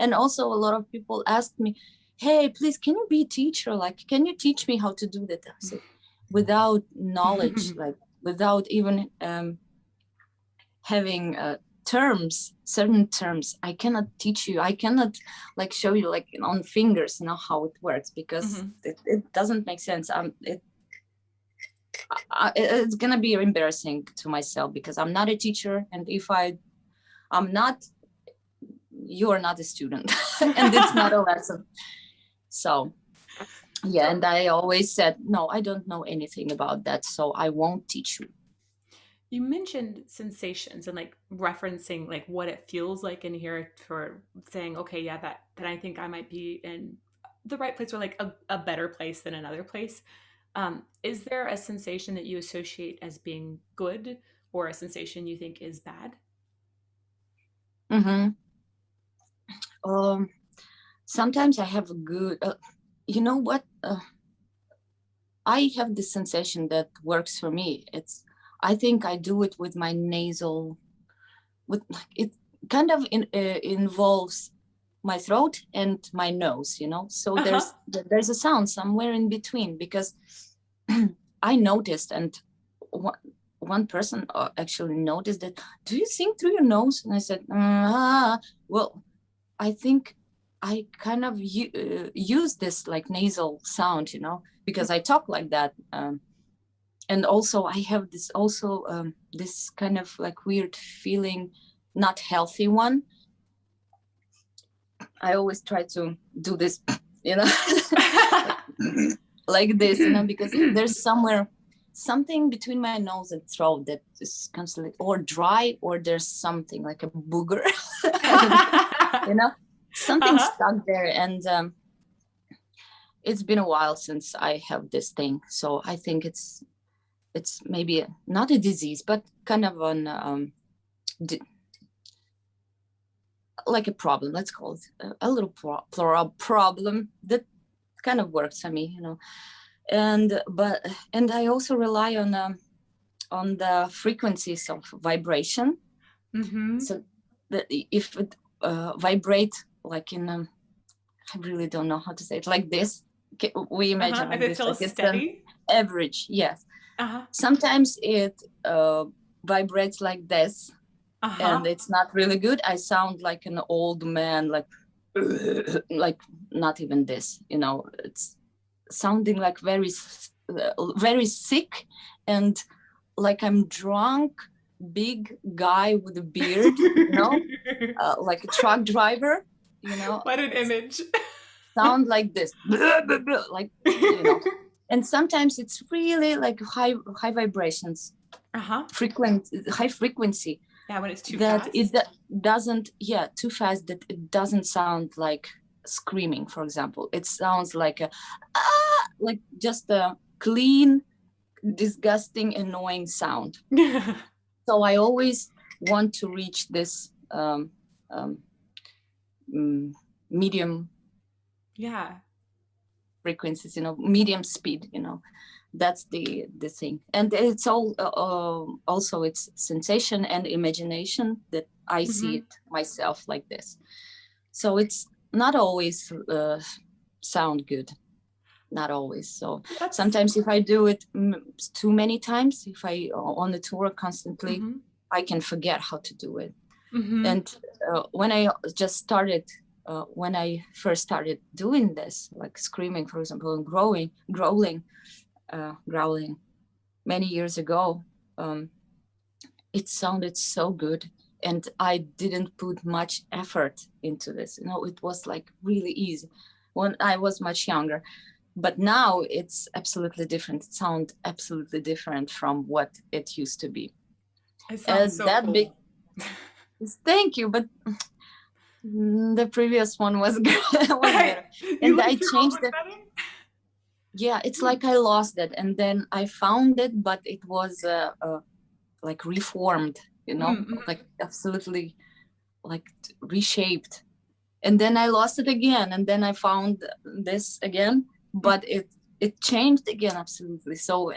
And also a lot of people ask me, hey, please, can you be a teacher? Like, can you teach me how to do that? I said, without knowledge, like without even having certain terms, I cannot teach you. I cannot like show you like on fingers, how it works, because it doesn't make sense. It's gonna be embarrassing to myself, because I'm not a teacher, and if I'm not, you are not a student, and it's not a lesson. So yeah, and I always said, no, I don't know anything about that, so I won't teach you. You mentioned sensations and like referencing like what it feels like in here, for saying, okay, yeah, that I think I might be in the right place, or like a better place than another place. Is there a sensation that you associate as being good, or a sensation you think is bad? Sometimes I have a good, you know what? I have the sensation that works for me. I think I do it with my nasal, it kind of involves my throat and my nose, so there's a sound somewhere in between, because I noticed, and one person actually noticed that, do you sing through your nose? And I said, well, I think I kind of use this like nasal sound, you know, because I talk like that. And also I have this this kind of like weird feeling, not healthy one. I always try to do this, you know, like this, you know, because there's something between my nose and throat that is constantly or dry, or there's something like a booger, you know, something stuck there. And it's been a while since I have this thing. So I think it's maybe not a disease, but kind of an like a problem. Let's call it a little problem that kind of works for me, you know. And I also rely on the frequencies of vibration. So that if it vibrate like in I really don't know how to say it, like this. We imagine like if it this, feels like steady. It's average, yes. Sometimes it vibrates like this, and it's not really good. I sound like an old man, like not even this, you know. It's sounding like very sick, and like I'm drunk, big guy with a beard, you know, like a truck driver, you know. What an image. Sound like this, like, you know. And sometimes it's really like high vibrations, high frequency. Yeah, when it's too that fast. It doesn't, too fast, that it doesn't sound like screaming, for example. It sounds like like just a clean, disgusting, annoying sound. So I always want to reach this medium frequencies, you know, medium speed, you know. That's the thing. And it's all also it's sensation and imagination that I see it myself like this. So it's not always sound good, not always. So sometimes if I do it too many times, if I on the tour constantly, I can forget how to do it. And when I just started, when I first started doing this, like screaming, for example, and growling many years ago, it sounded so good, and I didn't put much effort into this, you know. It was like really easy when I was much younger, but now it's absolutely different. It sounds absolutely different from what it used to be. It sounds so that cool. big. Thank you, but the previous one was better. And I changed it. Yeah, it's like I lost it, and then I found it, but it was like reformed, you know, like absolutely like reshaped. And then I lost it again, and then I found this again, but it changed again absolutely. So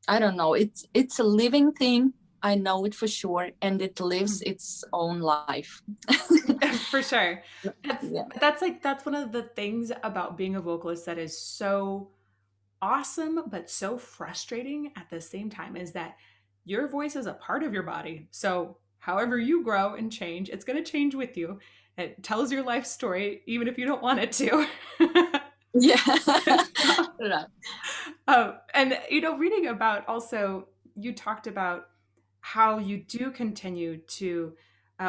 I don't know. It's a living thing. I know it for sure, and it lives its own life. For sure. That's one of the things about being a vocalist that is so awesome but so frustrating at the same time, is that your voice is a part of your body. So however you grow and change, it's going to change with you. It tells your life story even if you don't want it to. Right. And you know, reading about, also you talked about how you do continue to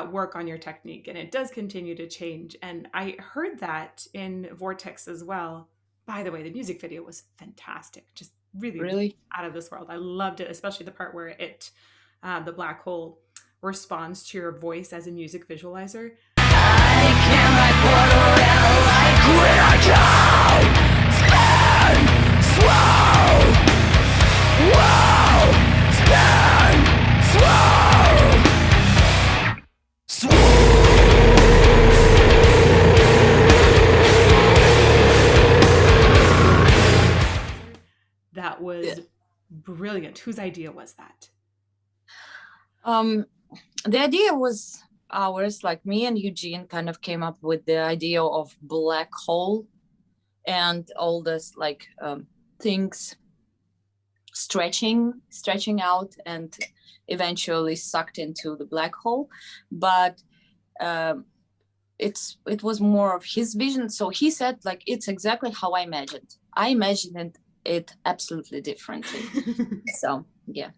work on your technique, and it does continue to change. And I heard that in Vortex as well. By the way, the music video was fantastic, just really out of this world. I loved it, especially the part where the black hole responds to your voice as a music visualizer. I can't like that was brilliant. Whose idea was that? The idea was ours. Like me and Eugene kind of came up with the idea of black hole and all this like things stretching out and eventually sucked into the black hole. But it was more of his vision. So he said, like, it's exactly how I imagined. I imagined it absolutely differently. So yeah.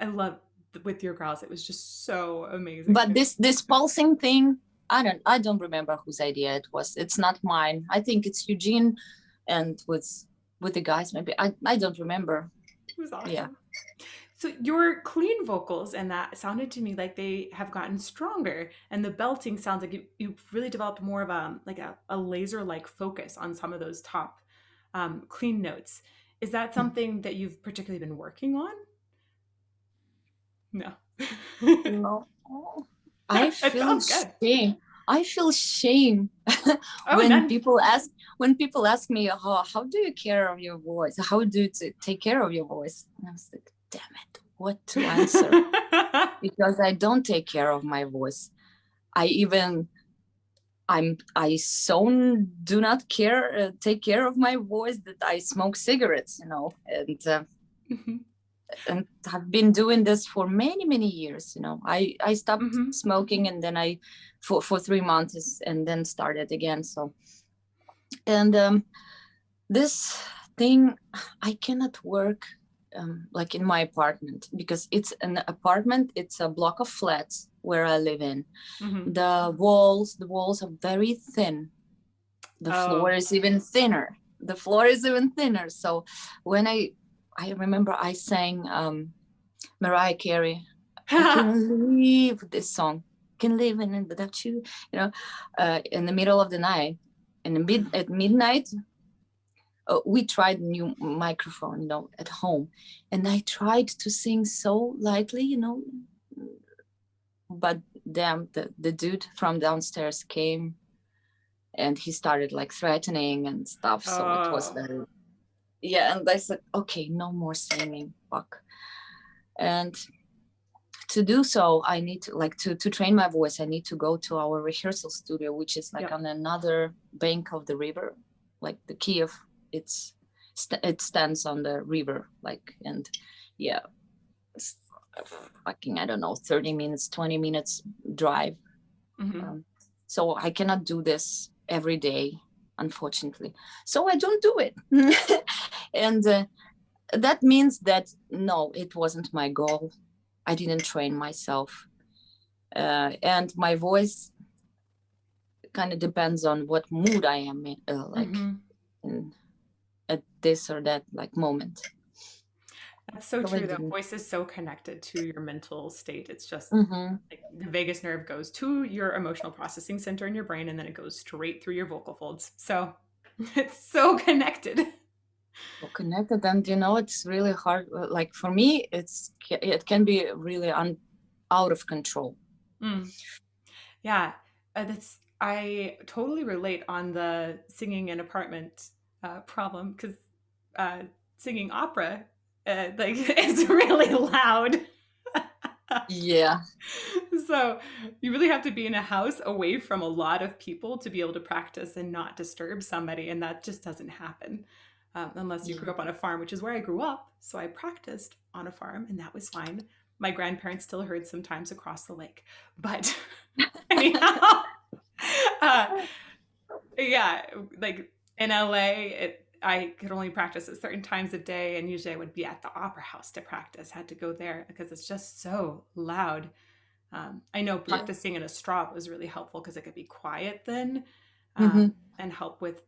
I love with your girls. It was just so amazing. But this pulsing thing, I don't remember whose idea it was. It's not mine. I think it's Eugene, and with the guys maybe. I don't remember. It was awesome. Yeah. So your clean vocals and that sounded to me like they have gotten stronger, and the belting sounds like you've really developed more of a laser-like focus on some of those top clean notes. Is that something that you've particularly been working on? No. No. It sounds good. shame. I feel shame Oh, when none. people ask me, how do you care of your voice? How do you take care of your voice? And I was like, damn it, what to answer? Because I don't take care of my voice. I so do not take care of my voice that I smoke cigarettes, and and I've been doing this for many years. I stopped smoking, and then I for 3 months, and then started again. So, and this thing, I cannot work like in my apartment, because it's an apartment. It's a block of flats where I live in. The walls are very thin. The floor is even thinner. So when I remember I sang Mariah Carey, I can leave this song, can live in it without you, in the middle of the night, at midnight. We tried a new microphone, at home, and I tried to sing so lightly, but damn, the dude from downstairs came, and he started like threatening and stuff. So it was very, and I said, okay, no more singing, fuck. And to do so, I need to to train my voice, I need to go to our rehearsal studio, which is on another bank of the river, like the Kiev. It stands on the river, and fucking, I don't know, 30 minutes, 20 minutes drive. So I cannot do this every day, unfortunately. So I don't do it. And that means that, no, it wasn't my goal. I didn't train myself. And my voice kind of depends on what mood I am in at this or that moment. That's so true. The voice is so connected to your mental state. It's just the vagus nerve goes to your emotional processing center in your brain, and then it goes straight through your vocal folds. So it's so connected. So connected, and it's really hard. Like for me, it can be really out of control. Yeah, I totally relate on the singing in apartment problem, because singing opera is really loud. Yeah. So you really have to be in a house away from a lot of people to be able to practice and not disturb somebody, and that just doesn't happen unless you grew up on a farm, which is where I grew up. So I practiced on a farm, and that was fine. My grandparents still heard sometimes across the lake, but anyhow, yeah, like in LA, I could only practice at certain times of day, and usually I would be at the opera house to practice. Had to go there because it's just so loud. I know practicing in a straw was really helpful because it could be quiet then, and help with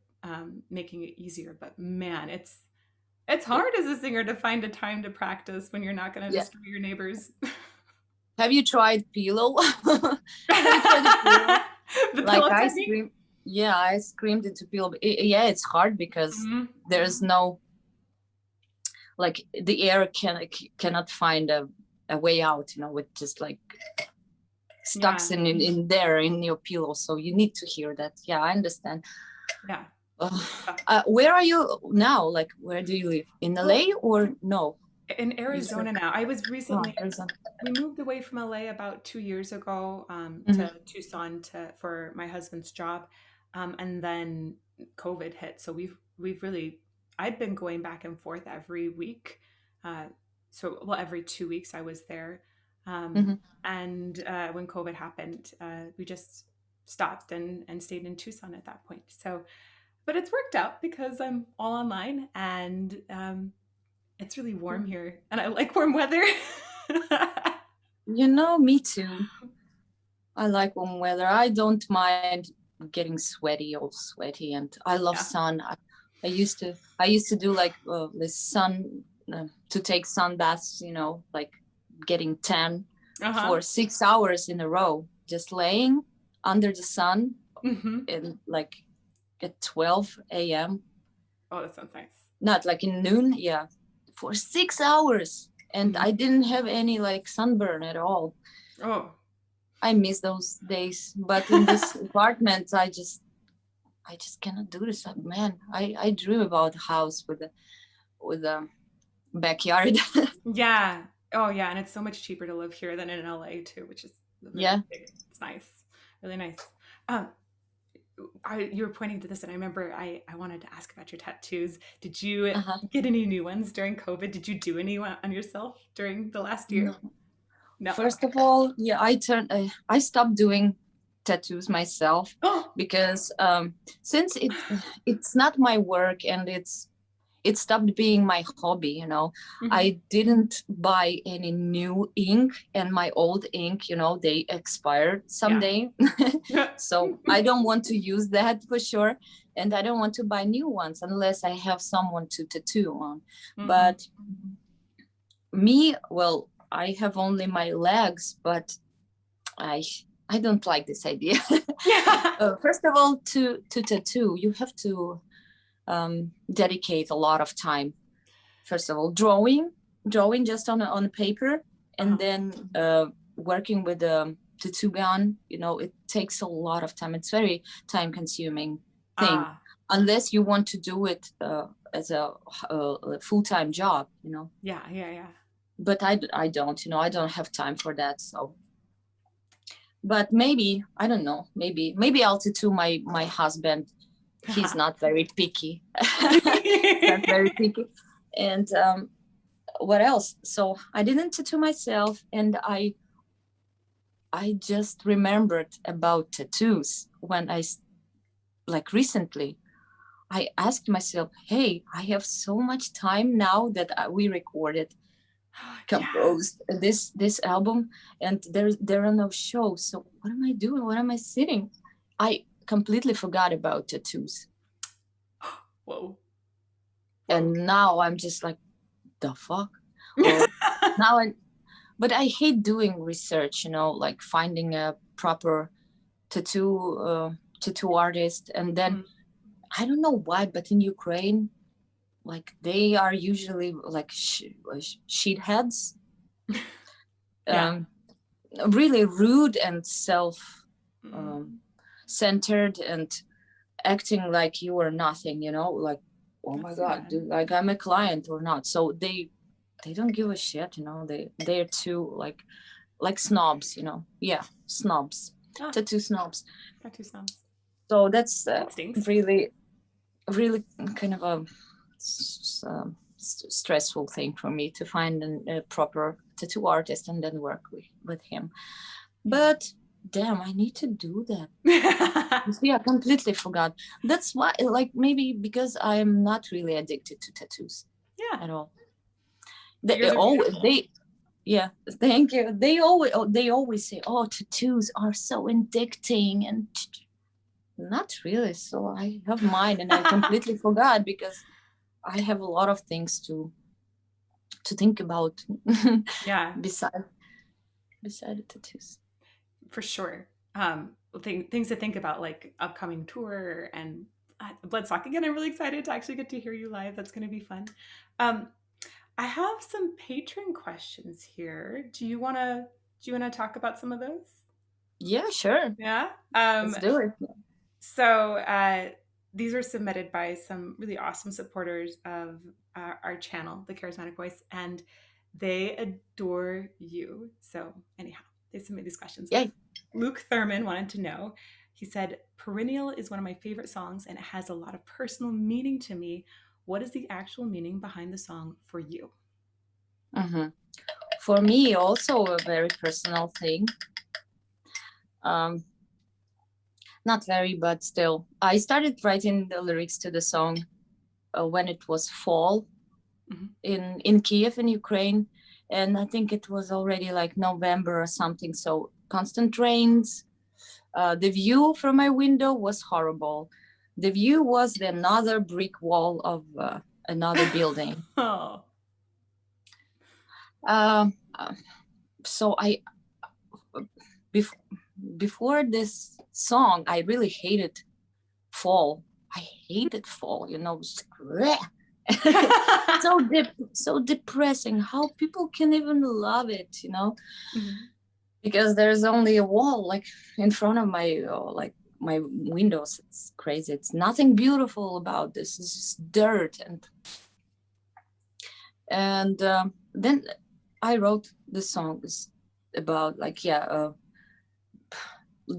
making it easier. But man, it's hard as a singer to find a time to practice when you're not going to disturb your neighbors. Have you tried pillow? Have you tried the pillow? I screamed. Yeah, I screamed into pillow. It's hard because there's no, the air cannot find a way out, with just stuck in there in your pillow. So you need to hear that. Yeah, I understand. Yeah. Where are you now? Where do you live? In LA or no? In Arizona now. I was recently, we moved away from LA about 2 years ago to Tucson for my husband's job. And then COVID hit. So we've really, I'd been going back and forth every week. Every 2 weeks I was there. And when COVID happened, we just stopped and stayed in Tucson at that point. So, but it's worked out because I'm all online, and it's really warm here, and I like warm weather. Me too. I like warm weather. I don't mind getting sweaty, and I love sun. I used to do like this sun to take sun baths, like getting tan for 6 hours in a row, just laying under the sun in like at 12 a.m. Oh, that sounds nice. Not like in noon, yeah, for 6 hours, and I didn't have any like sunburn at all. Oh, I miss those days, but in this apartment, I just cannot do this. Man, I dream about a house with a backyard. yeah. Oh, yeah. And it's so much cheaper to live here than in LA too, which is really big. It's nice, really nice. You were pointing to this, and I remember I wanted to ask about your tattoos. Did you get any new ones during COVID? Did you do any on yourself during the last year? No. First of all, yeah, I stopped doing tattoos myself because since it's not my work and it stopped being my hobby, I didn't buy any new ink, and my old ink, they expired someday. So I don't want to use that for sure, and I don't want to buy new ones unless I have someone to tattoo on. But me, well, I have only my legs, but I don't like this idea. First of all, to tattoo, you have to dedicate a lot of time. First of all, drawing just on paper, and then working with a tattoo gun. It takes a lot of time. It's very time consuming thing, unless you want to do it as a full-time job. Yeah. But I don't. I don't have time for that. So, but maybe, I don't know. Maybe I'll tattoo my husband. He's not very picky. Not very picky. And what else? So I didn't tattoo myself, and I just remembered about tattoos when recently I asked myself, hey, I have so much time now that we recorded, composed this album, and there are no shows. So what am I doing? What am I sitting? I completely forgot about tattoos. Whoa. And now I'm just like, the fuck? But I hate doing research, like finding a proper tattoo artist. And then I don't know why, but in Ukraine, like they are usually like sheetheads, really rude and self-centered, and acting like you are nothing, like, oh my God, dude, like I'm a client or not. So they don't give a shit, they're too like snobs, snobs. Tattoo snobs. So that's really kind of a stressful thing for me to find a proper tattoo artist and then work with him. But damn, I need to do that. See, I completely forgot. That's why, like, maybe because I'm not really addicted to tattoos at all. Yeah, thank you. They always say, oh, tattoos are so addicting, and not really. So I have mine, and I completely forgot because I have a lot of things to think about. Beside the tattoos. For sure. Things to think about, like upcoming tour and Bloodstock. Again, I'm really excited to actually get to hear you live. That's going to be fun. I have some patron questions here. Do you want to talk about some of those? Yeah, sure. Yeah. Let's do it. So these were submitted by some really awesome supporters of our channel, The Charismatic Voice, and they adore you. So anyhow, they submitted these questions. Yay. Luke Thurman wanted to know, he said, Perennial is one of my favorite songs and it has a lot of personal meaning to me. What is the actual meaning behind the song for you? For me, also a very personal thing. Not very, but still. I started writing the lyrics to the song when it was fall in Kiev in Ukraine. And I think it was already like November or something. So constant rains. The view from my window was horrible. The view was another brick wall of another building. Oh. So before this song, I really hated fall. I hated fall, you know. So depressing. How people can even love it, you know? Because there's only a wall like in front of my my windows. It's crazy. It's nothing beautiful about this. It's just dirt. And then I wrote the songs about like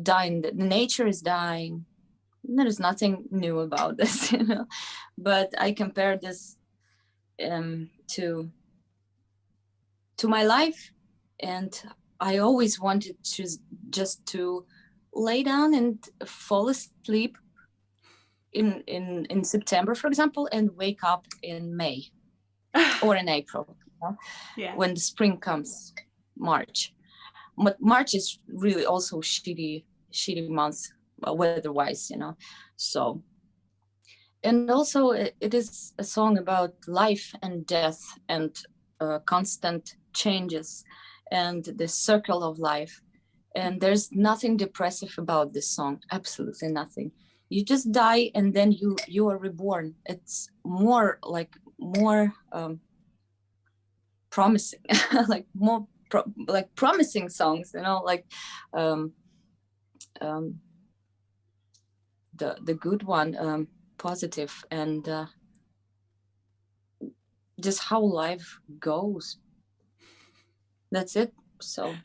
dying. The nature is dying. There is nothing new about this, you know. But I compared this to my life, and I always wanted to just to lay down and fall asleep in September, for example, and wake up in May or in April, you know, when the spring comes, March. But March is really also shitty month weather-wise, you know. So, and also it is a song about life and death and constant changes and the circle of life. And there's nothing depressive about this song, absolutely nothing. You just die and then you are reborn. It's more promising, like more like promising songs, you know, like the good one, positive, and just how life goes. That's it. So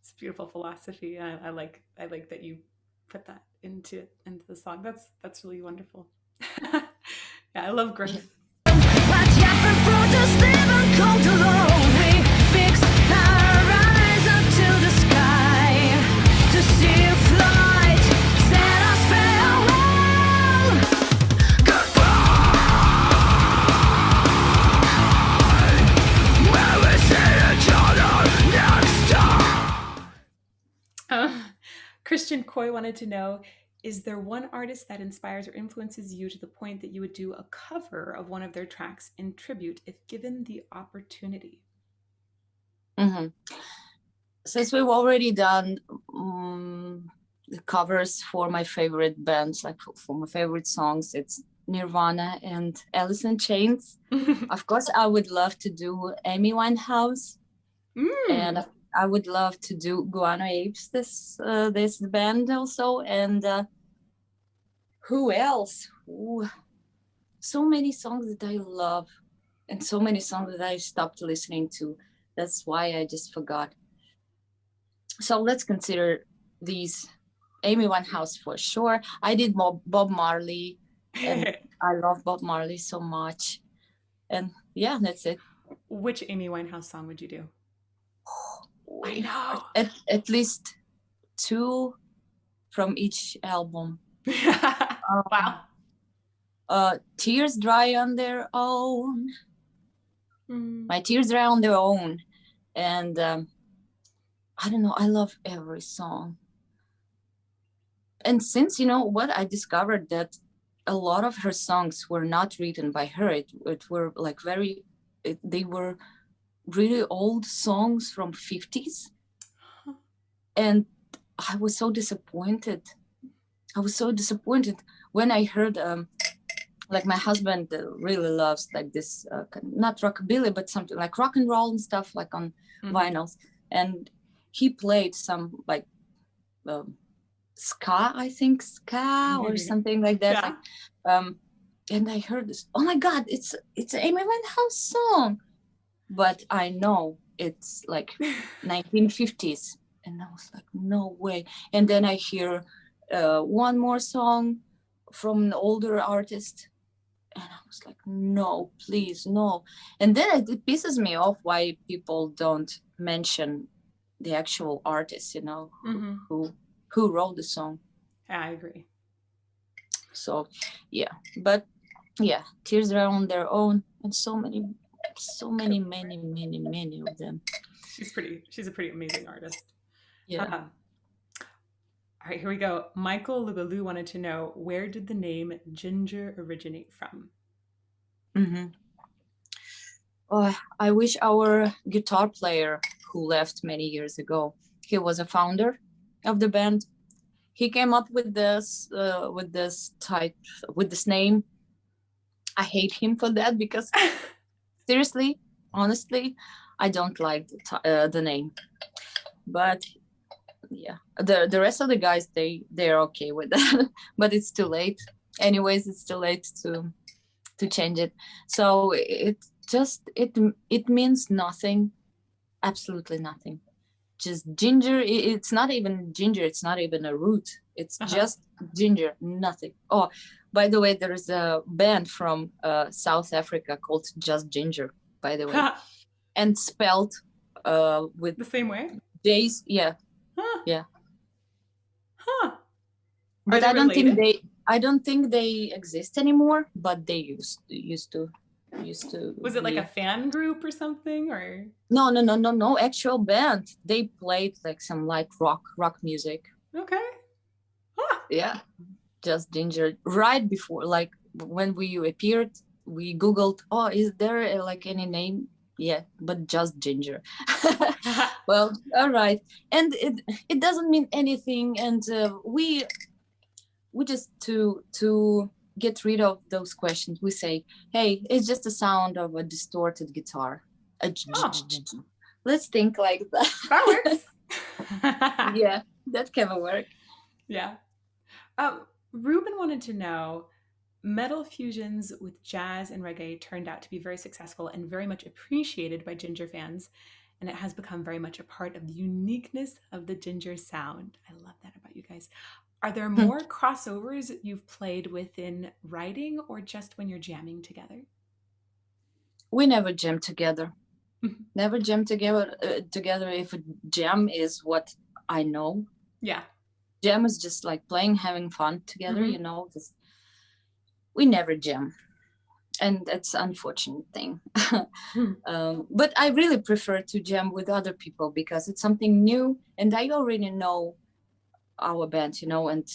it's beautiful philosophy. I like that you put that into the song. That's really wonderful. Yeah, I love growth. Christian Coy wanted to know, is there one artist that inspires or influences you to the point that you would do a cover of one of their tracks in tribute if given the opportunity? Since we've already done the covers for my favorite bands, like for my favorite songs, it's Nirvana and Alice in Chains. Of course, I would love to do Amy Winehouse, and I would love to do Guano Apes, this band also. And who else? Ooh, so many songs that I love, and so many songs that I stopped listening to. That's why I just forgot. So let's consider these. Amy Winehouse for sure. I did Bob Marley, and I love Bob Marley so much. And yeah, that's it. Which Amy Winehouse song would you do? I know. At least 2 from each album. Wow. Tears Dry on Their Own. My Tears Dry on Their Own. And I don't know, I love every song. And since, you know what, I discovered that a lot of her songs were not written by her. It were like they were really old songs from 50s. And I was so disappointed. When I heard, like my husband really loves like this, not rockabilly, but something like rock and roll and stuff like on vinyls. And he played some like ska, I think, or something like that. Yeah. Like, and I heard this, oh my God, it's an Amy Winehouse song. But I know it's like 1950s. And I was like, no way. And then I hear one more song from an older artist. And I was like, no, please, no. And then it pisses me off why people don't mention the actual artist, you know, who wrote the song. I agree. So yeah, but yeah, Tears are on their own, and so many, many of them. She's a pretty amazing artist. Yeah. All right, here we go. Michael Lubaloo wanted to know, where did the name Jinjer originate from? Mm-hmm. Oh, I wish our guitar player who left many years ago, he was a founder of the band. He came up with this type, with this name. I hate him for that because seriously, honestly, I don't like the name. But yeah, the rest of the guys, they're okay with that. But it's too late. Anyways, it's too late to change it. So it means nothing, absolutely nothing. Just ginger. It's not even ginger. It's not even a root. It's just ginger, nothing. Oh, by the way, there is a band from South Africa called Just Ginger, by the way, and spelled with the same way. J's. Yeah, Huh. yeah. Huh. But I don't think they exist anymore. But they used to. Was it like a fan group or something, or No, actual band. They played like some light rock music. Okay. Huh. Yeah, Just Ginger. Right before, like when we appeared, we googled, oh, is there like any name? Yeah, but Just Ginger. Well, all right. And it doesn't mean anything, and we just to get rid of those questions, we say, hey, it's just the sound of a distorted guitar. Let's think like that. That works. Yeah, that can work. Yeah. Ruben wanted to know, metal fusions with jazz and reggae turned out to be very successful and very much appreciated by Jinjer fans, and it has become very much a part of the uniqueness of the Jinjer sound. I love that about you guys. Are there more crossovers you've played within writing, or just when you're jamming together? We never jam together. Never jam together. Together, if a jam is what I know. Yeah. Jam is just like playing, having fun together. You know, we never jam, and that's an unfortunate thing. But I really prefer to jam with other people because it's something new, and I already know our band, you know, and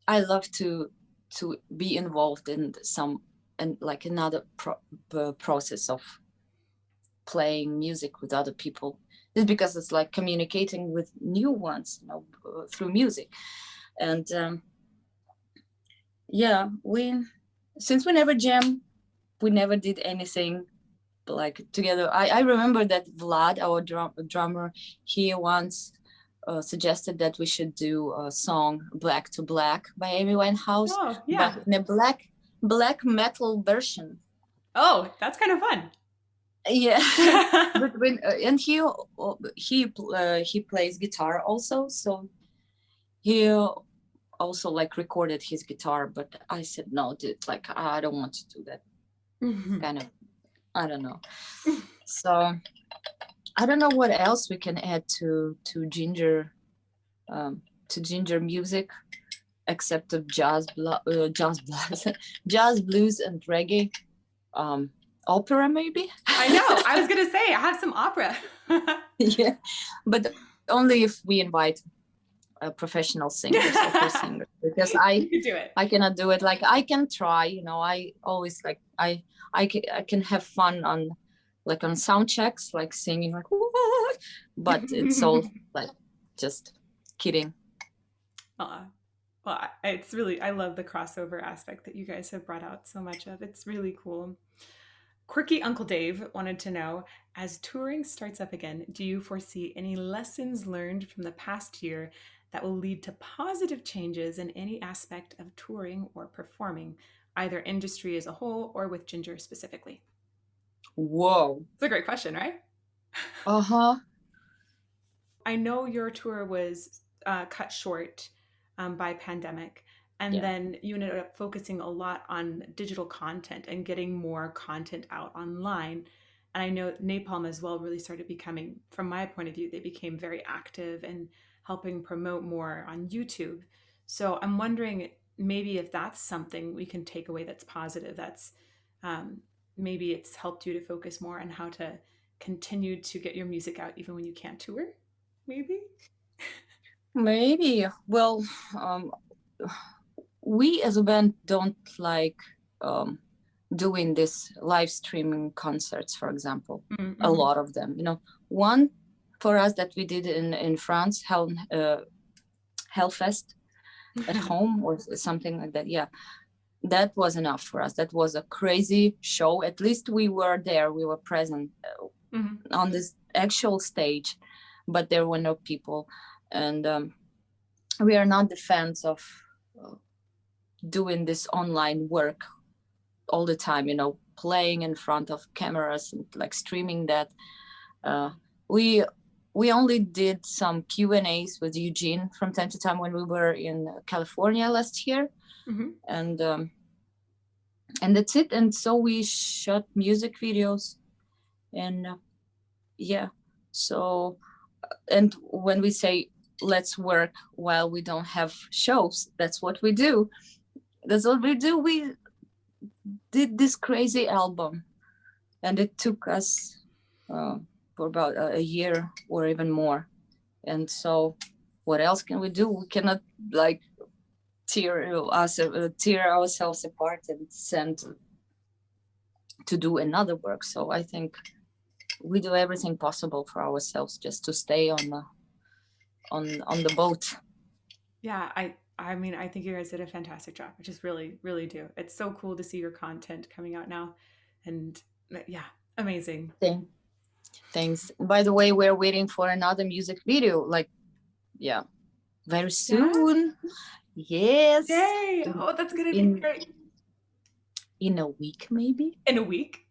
I love to be involved in some and like another process of playing music with other people. It's because it's like communicating with new ones, you know, through music. And yeah, since we never jam, we never did anything like together. I remember that Vlad, our drummer, he once suggested that we should do a song "Black to Black" by Amy Winehouse, but in a black metal version. Oh, that's kind of fun. Yeah. But and he plays guitar also, so he also like recorded his guitar, but I said no, dude, like I don't want to do that. Kind of, I don't know. So I don't know what else we can add to Jinjer music, except of jazz blues, and reggae. Opera maybe. I know. I was gonna say I have some opera. Yeah, but only if we invite a professional singers, opera singers, because I cannot do it. Like I can try, you know. I always like I can have fun on like on sound checks, like singing like, what? But it's all like just kidding. Well, it's really, I love the crossover aspect that you guys have brought out so much of. It's really cool. Quirky Uncle Dave wanted to know, as touring starts up again, do you foresee any lessons learned from the past year that will lead to positive changes in any aspect of touring or performing, either industry as a whole or with Jinjer specifically? Whoa. It's a great question, right? Uh-huh. I know your tour was cut short by pandemic. And then you ended up focusing a lot on digital content and getting more content out online. And I know Napalm as well really started becoming, from my point of view, they became very active and helping promote more on YouTube. So I'm wondering maybe if that's something we can take away that's positive. That's maybe it's helped you to focus more on how to continue to get your music out even when you can't tour. Maybe. Maybe. Well, we as a band don't like doing this live streaming concerts, for example. Mm-hmm. A lot of them, one for us that we did in France, Hellfest at home or something like that. Yeah, that was enough for us. That was a crazy show. At least we were there, we were present on this actual stage, but there were no people. And we are not the fans of doing this online work all the time, playing in front of cameras and like streaming that. We only did some Q&As with Eugene from time to time when we were in California last year. And that's it. And so we shot music videos, and so, and when we say let's work while we don't have shows, that's what we do. We did this crazy album, and it took us for about a year or even more. And so what else can we do? We cannot like tear ourselves apart and send to do another work. So I think we do everything possible for ourselves just to stay on the boat. Yeah, I mean, I think you guys did a fantastic job. I just really, really do. It's so cool to see your content coming out now. And yeah, amazing. Thanks. By the way, we're waiting for another music video, very soon. Yeah? Yes. Yay! Oh, that's gonna be great. In a week, maybe? In a week?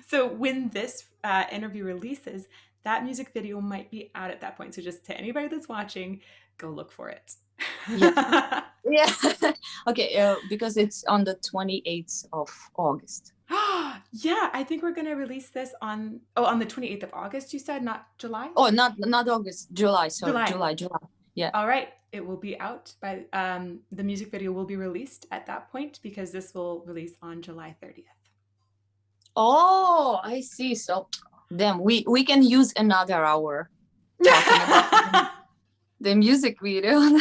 So when this interview releases, that music video might be out at that point. So just to anybody that's watching, go look for it. Yeah. Okay, because it's on the 28th of August. Yeah, I think we're going to release this on the 28th of August, you said, not July? Oh, not August, July. Sorry, July. Yeah. All right. It will be out by the music video will be released at that point because this will release on July 30th. Oh, I see. So then we can use another hour talking about the music video.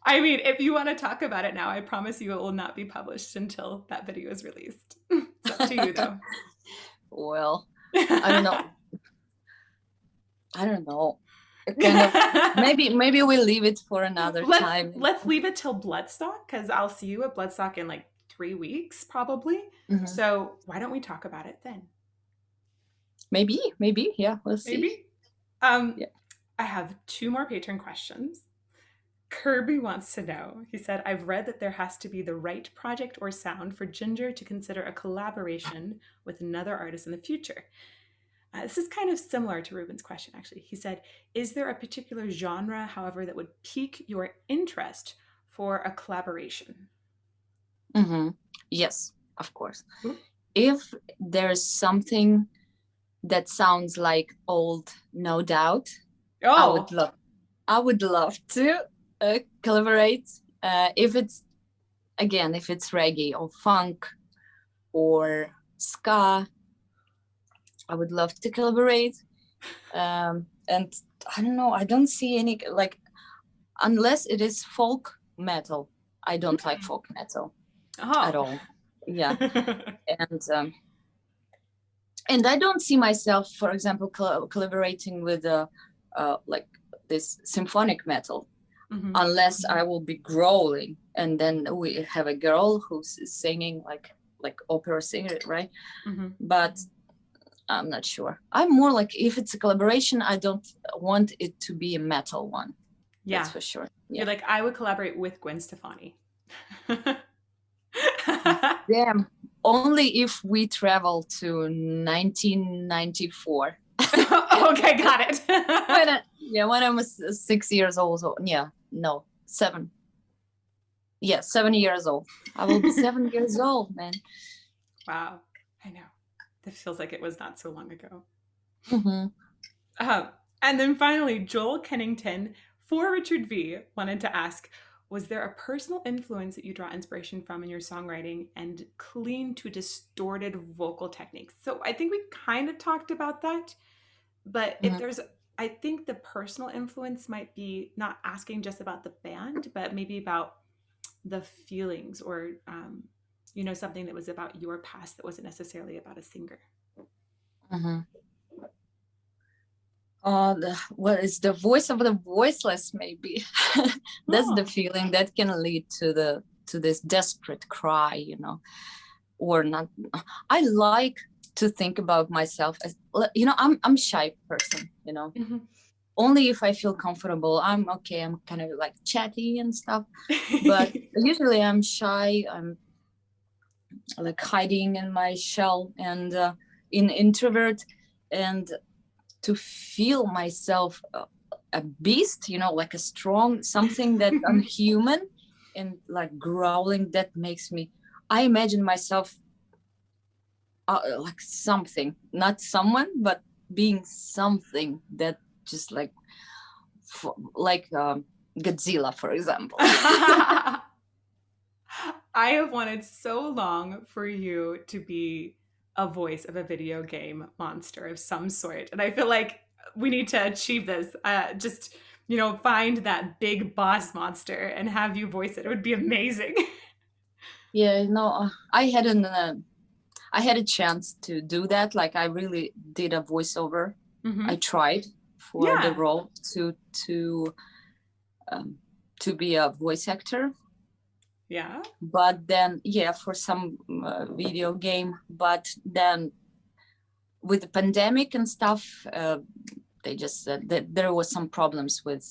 I mean, if you want to talk about it now, I promise you it will not be published until that video is released. It's up to you, though. Well, I don't know. Kind of, maybe we'll leave it for another time. Let's leave it till Bloodstock, because I'll see you at Bloodstock in like 3 weeks, probably. So why don't we talk about it then? Maybe. Yeah, we'll see. Maybe. I have 2 more patron questions. Kirby wants to know, he said, I've read that there has to be the right project or sound for Jinjer to consider a collaboration with another artist in the future. This is kind of similar to Ruben's question, actually. He said, is there a particular genre, however, that would pique your interest for a collaboration? Yes, of course. If there's something that sounds like old No Doubt, I would love to collaborate. If it's reggae or funk or ska, I would love to collaborate. And I don't know, I don't see any, like, unless it is folk metal. I don't like folk metal at all. Yeah. And I don't see myself, for example, collaborating with like this symphonic metal, unless I will be growling, and then we have a girl who's singing like opera singer, right? But I'm not sure. I'm more like, if it's a collaboration, I don't want it to be a metal one. Yeah, that's for sure. Yeah. You're like, I would collaborate with Gwen Stefani. Damn. Only if we travel to 1994. Okay, got it. When I was 6 years old. So, 7. Yeah, 7 years old. I will be 7 years old, man. Wow, I know. This feels like it was not so long ago. And then finally, Joel Kennington for Richard V wanted to ask, was there a personal influence that you draw inspiration from in your songwriting and clean to distorted vocal techniques? So I think we kind of talked about that, but if Mhm. there's, I think the personal influence might be not asking just about the band, but maybe about the feelings or, something that was about your past that wasn't necessarily about a singer. Mhm. What is the voice of the voiceless? Maybe that's the Oh. feeling that can lead to this desperate cry, or not. I like to think about myself as, I'm shy person, Mhm. only if I feel comfortable. I'm okay. I'm kind of like chatty and stuff, but usually I'm shy. I'm like hiding in my shell and in introvert, and to feel myself a beast, like a strong something that I'm human, and like growling, that makes me, I imagine myself like something, not someone, but being something that just like Godzilla, for example. I have wanted so long for you to be a voice of a video game monster of some sort. And I feel like we need to achieve this. Just, find that big boss monster and have you voice it. It would be amazing. Yeah, no, I had a chance to do that. Like I really did a voiceover. I Hmm. tried for the Yeah. role um, to be a voice actor, Yeah. but then yeah, for some video game. But then with the pandemic and stuff, they just said that there was some problems with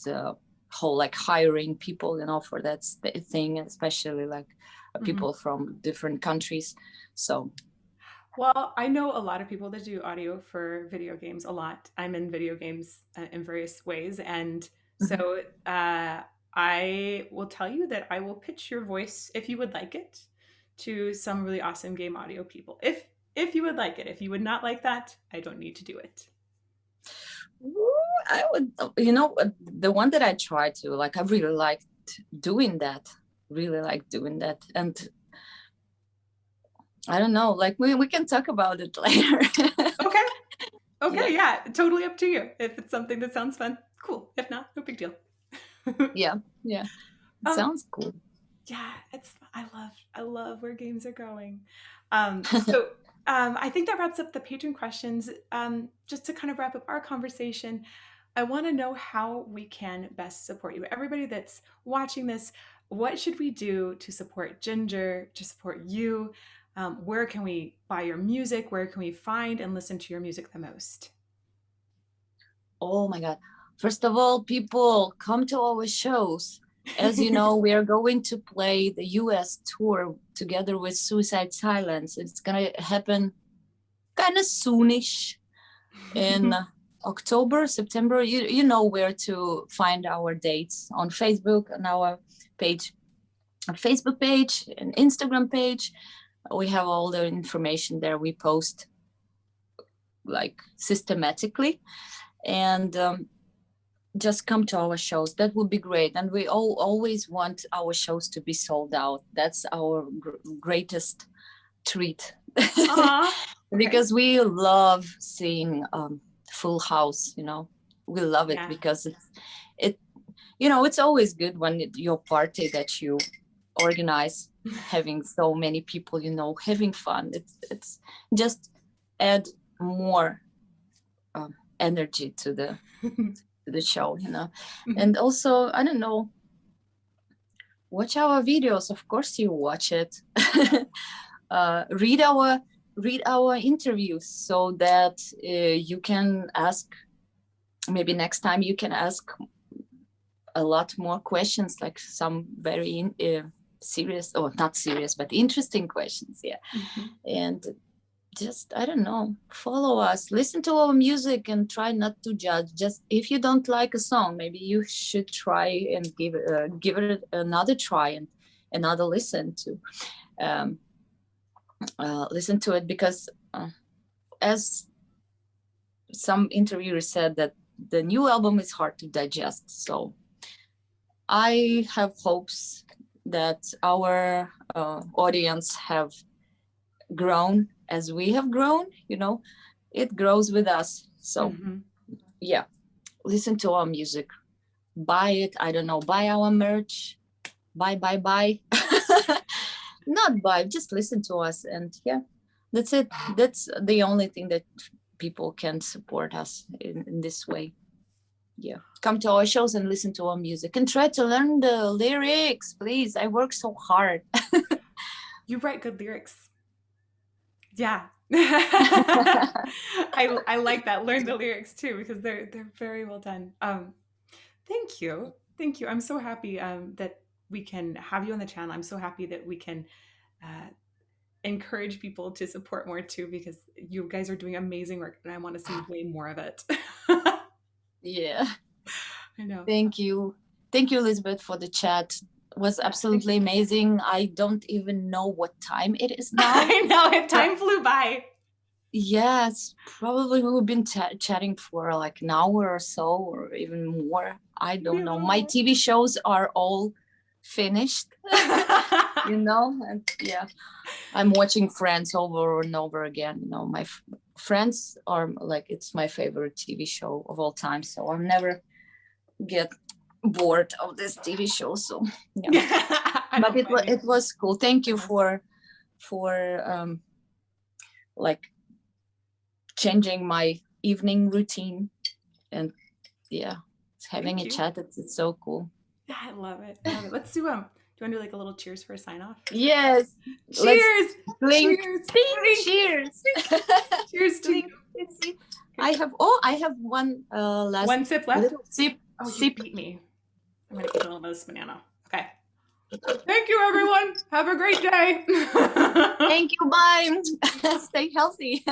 whole like hiring people, for that thing, especially like Hmm. people from different countries. So Well, I know a lot of people that do audio for video games a lot. I'm in video games in various ways. And mhm. so I will tell you that I will pitch your voice, if you would like it, to some really awesome game audio people. If you would like it. If you would not like that, I don't need to do it. I would, the one that I tried to, like, I really liked doing that, And I don't know, like, we can talk about it later. Okay. Yeah, Okay, yeah, totally up to you. If it's something that sounds fun, cool. If not, no big deal. yeah, yeah. It um, sounds cool. Yeah, I love where games are going. So I think that wraps up the patron questions. Just to kind of wrap up our conversation, I want to know how we can best support you. Everybody that's watching this, what should we do to support Jinjer, to support you? Where can we buy your music? Where can we find and listen to your music the most? Oh my God. First of all, people come to our shows. As you know, we are going to play the US tour together with Suicide Silence. It's going to happen kind of soonish in October, September. You know where to find our dates on Facebook, on our page, our Facebook page, and Instagram page. We have all the information there. We post like systematically, and just come to our shows. That would be great. And we always want our shows to be sold out. That's our greatest treat. Aw, okay. Because we love seeing full house, we love it Yeah. because it it's always good when your party that you organize, having so many people, having fun. It's just add more energy to the show, Mhm. and also, I don't know, watch our videos. Of course you watch it. Read our interviews so that you can ask, maybe next time you can ask a lot more questions, like some very serious, or not serious, but interesting questions. Yeah. Mhm. And just, I don't know, follow us, listen to our music, and try not to judge. Just if you don't like a song, maybe you should try and give it another try and another um, listen to it, because as some interviewers said, that the new album is hard to digest. So I have hopes that our audience have grown as we have grown. It grows with us. So yeah, listen to our music, buy it. I don't know, buy our merch, buy. Not buy, just listen to us. And yeah, that's it. That's the only thing that people can support us in this way. Yeah, come to our shows and listen to our music and try to learn the lyrics, please. I work so hard. You write good lyrics. Yeah. I like that. Learn the lyrics too, because they're very well done. Thank you. I'm so happy that we can have you on the channel. I'm so happy that we can encourage people to support more too, because you guys are doing amazing work and I want to see way more of it. Yeah. I know. Thank you, Elizabeth, for the chat. It was absolutely amazing. I don't even know what time it is now. I know, time flew by. Yes, probably we've been chatting for like an hour or so, or even more. I don't know. My TV shows are all finished, and yeah, I'm watching Friends over and over again. My Friends are like, it's my favorite TV show of all time, so I'll never get bored of this TV show. So yeah. But it was cool. Thank you for like changing my evening routine, and yeah, having a chat. It's so cool. Yeah, I love it. Let's do do you want to do like a little cheers for a sign off? Yes. Cheers. Blink. Cheers. Blink. Cheers. Cheers to you. I have one one sip left. Sip. Oh, you beat me. I'm gonna eat a little bit of this banana. Okay. Thank you, everyone. Have a great day. Thank you. Bye. Stay healthy.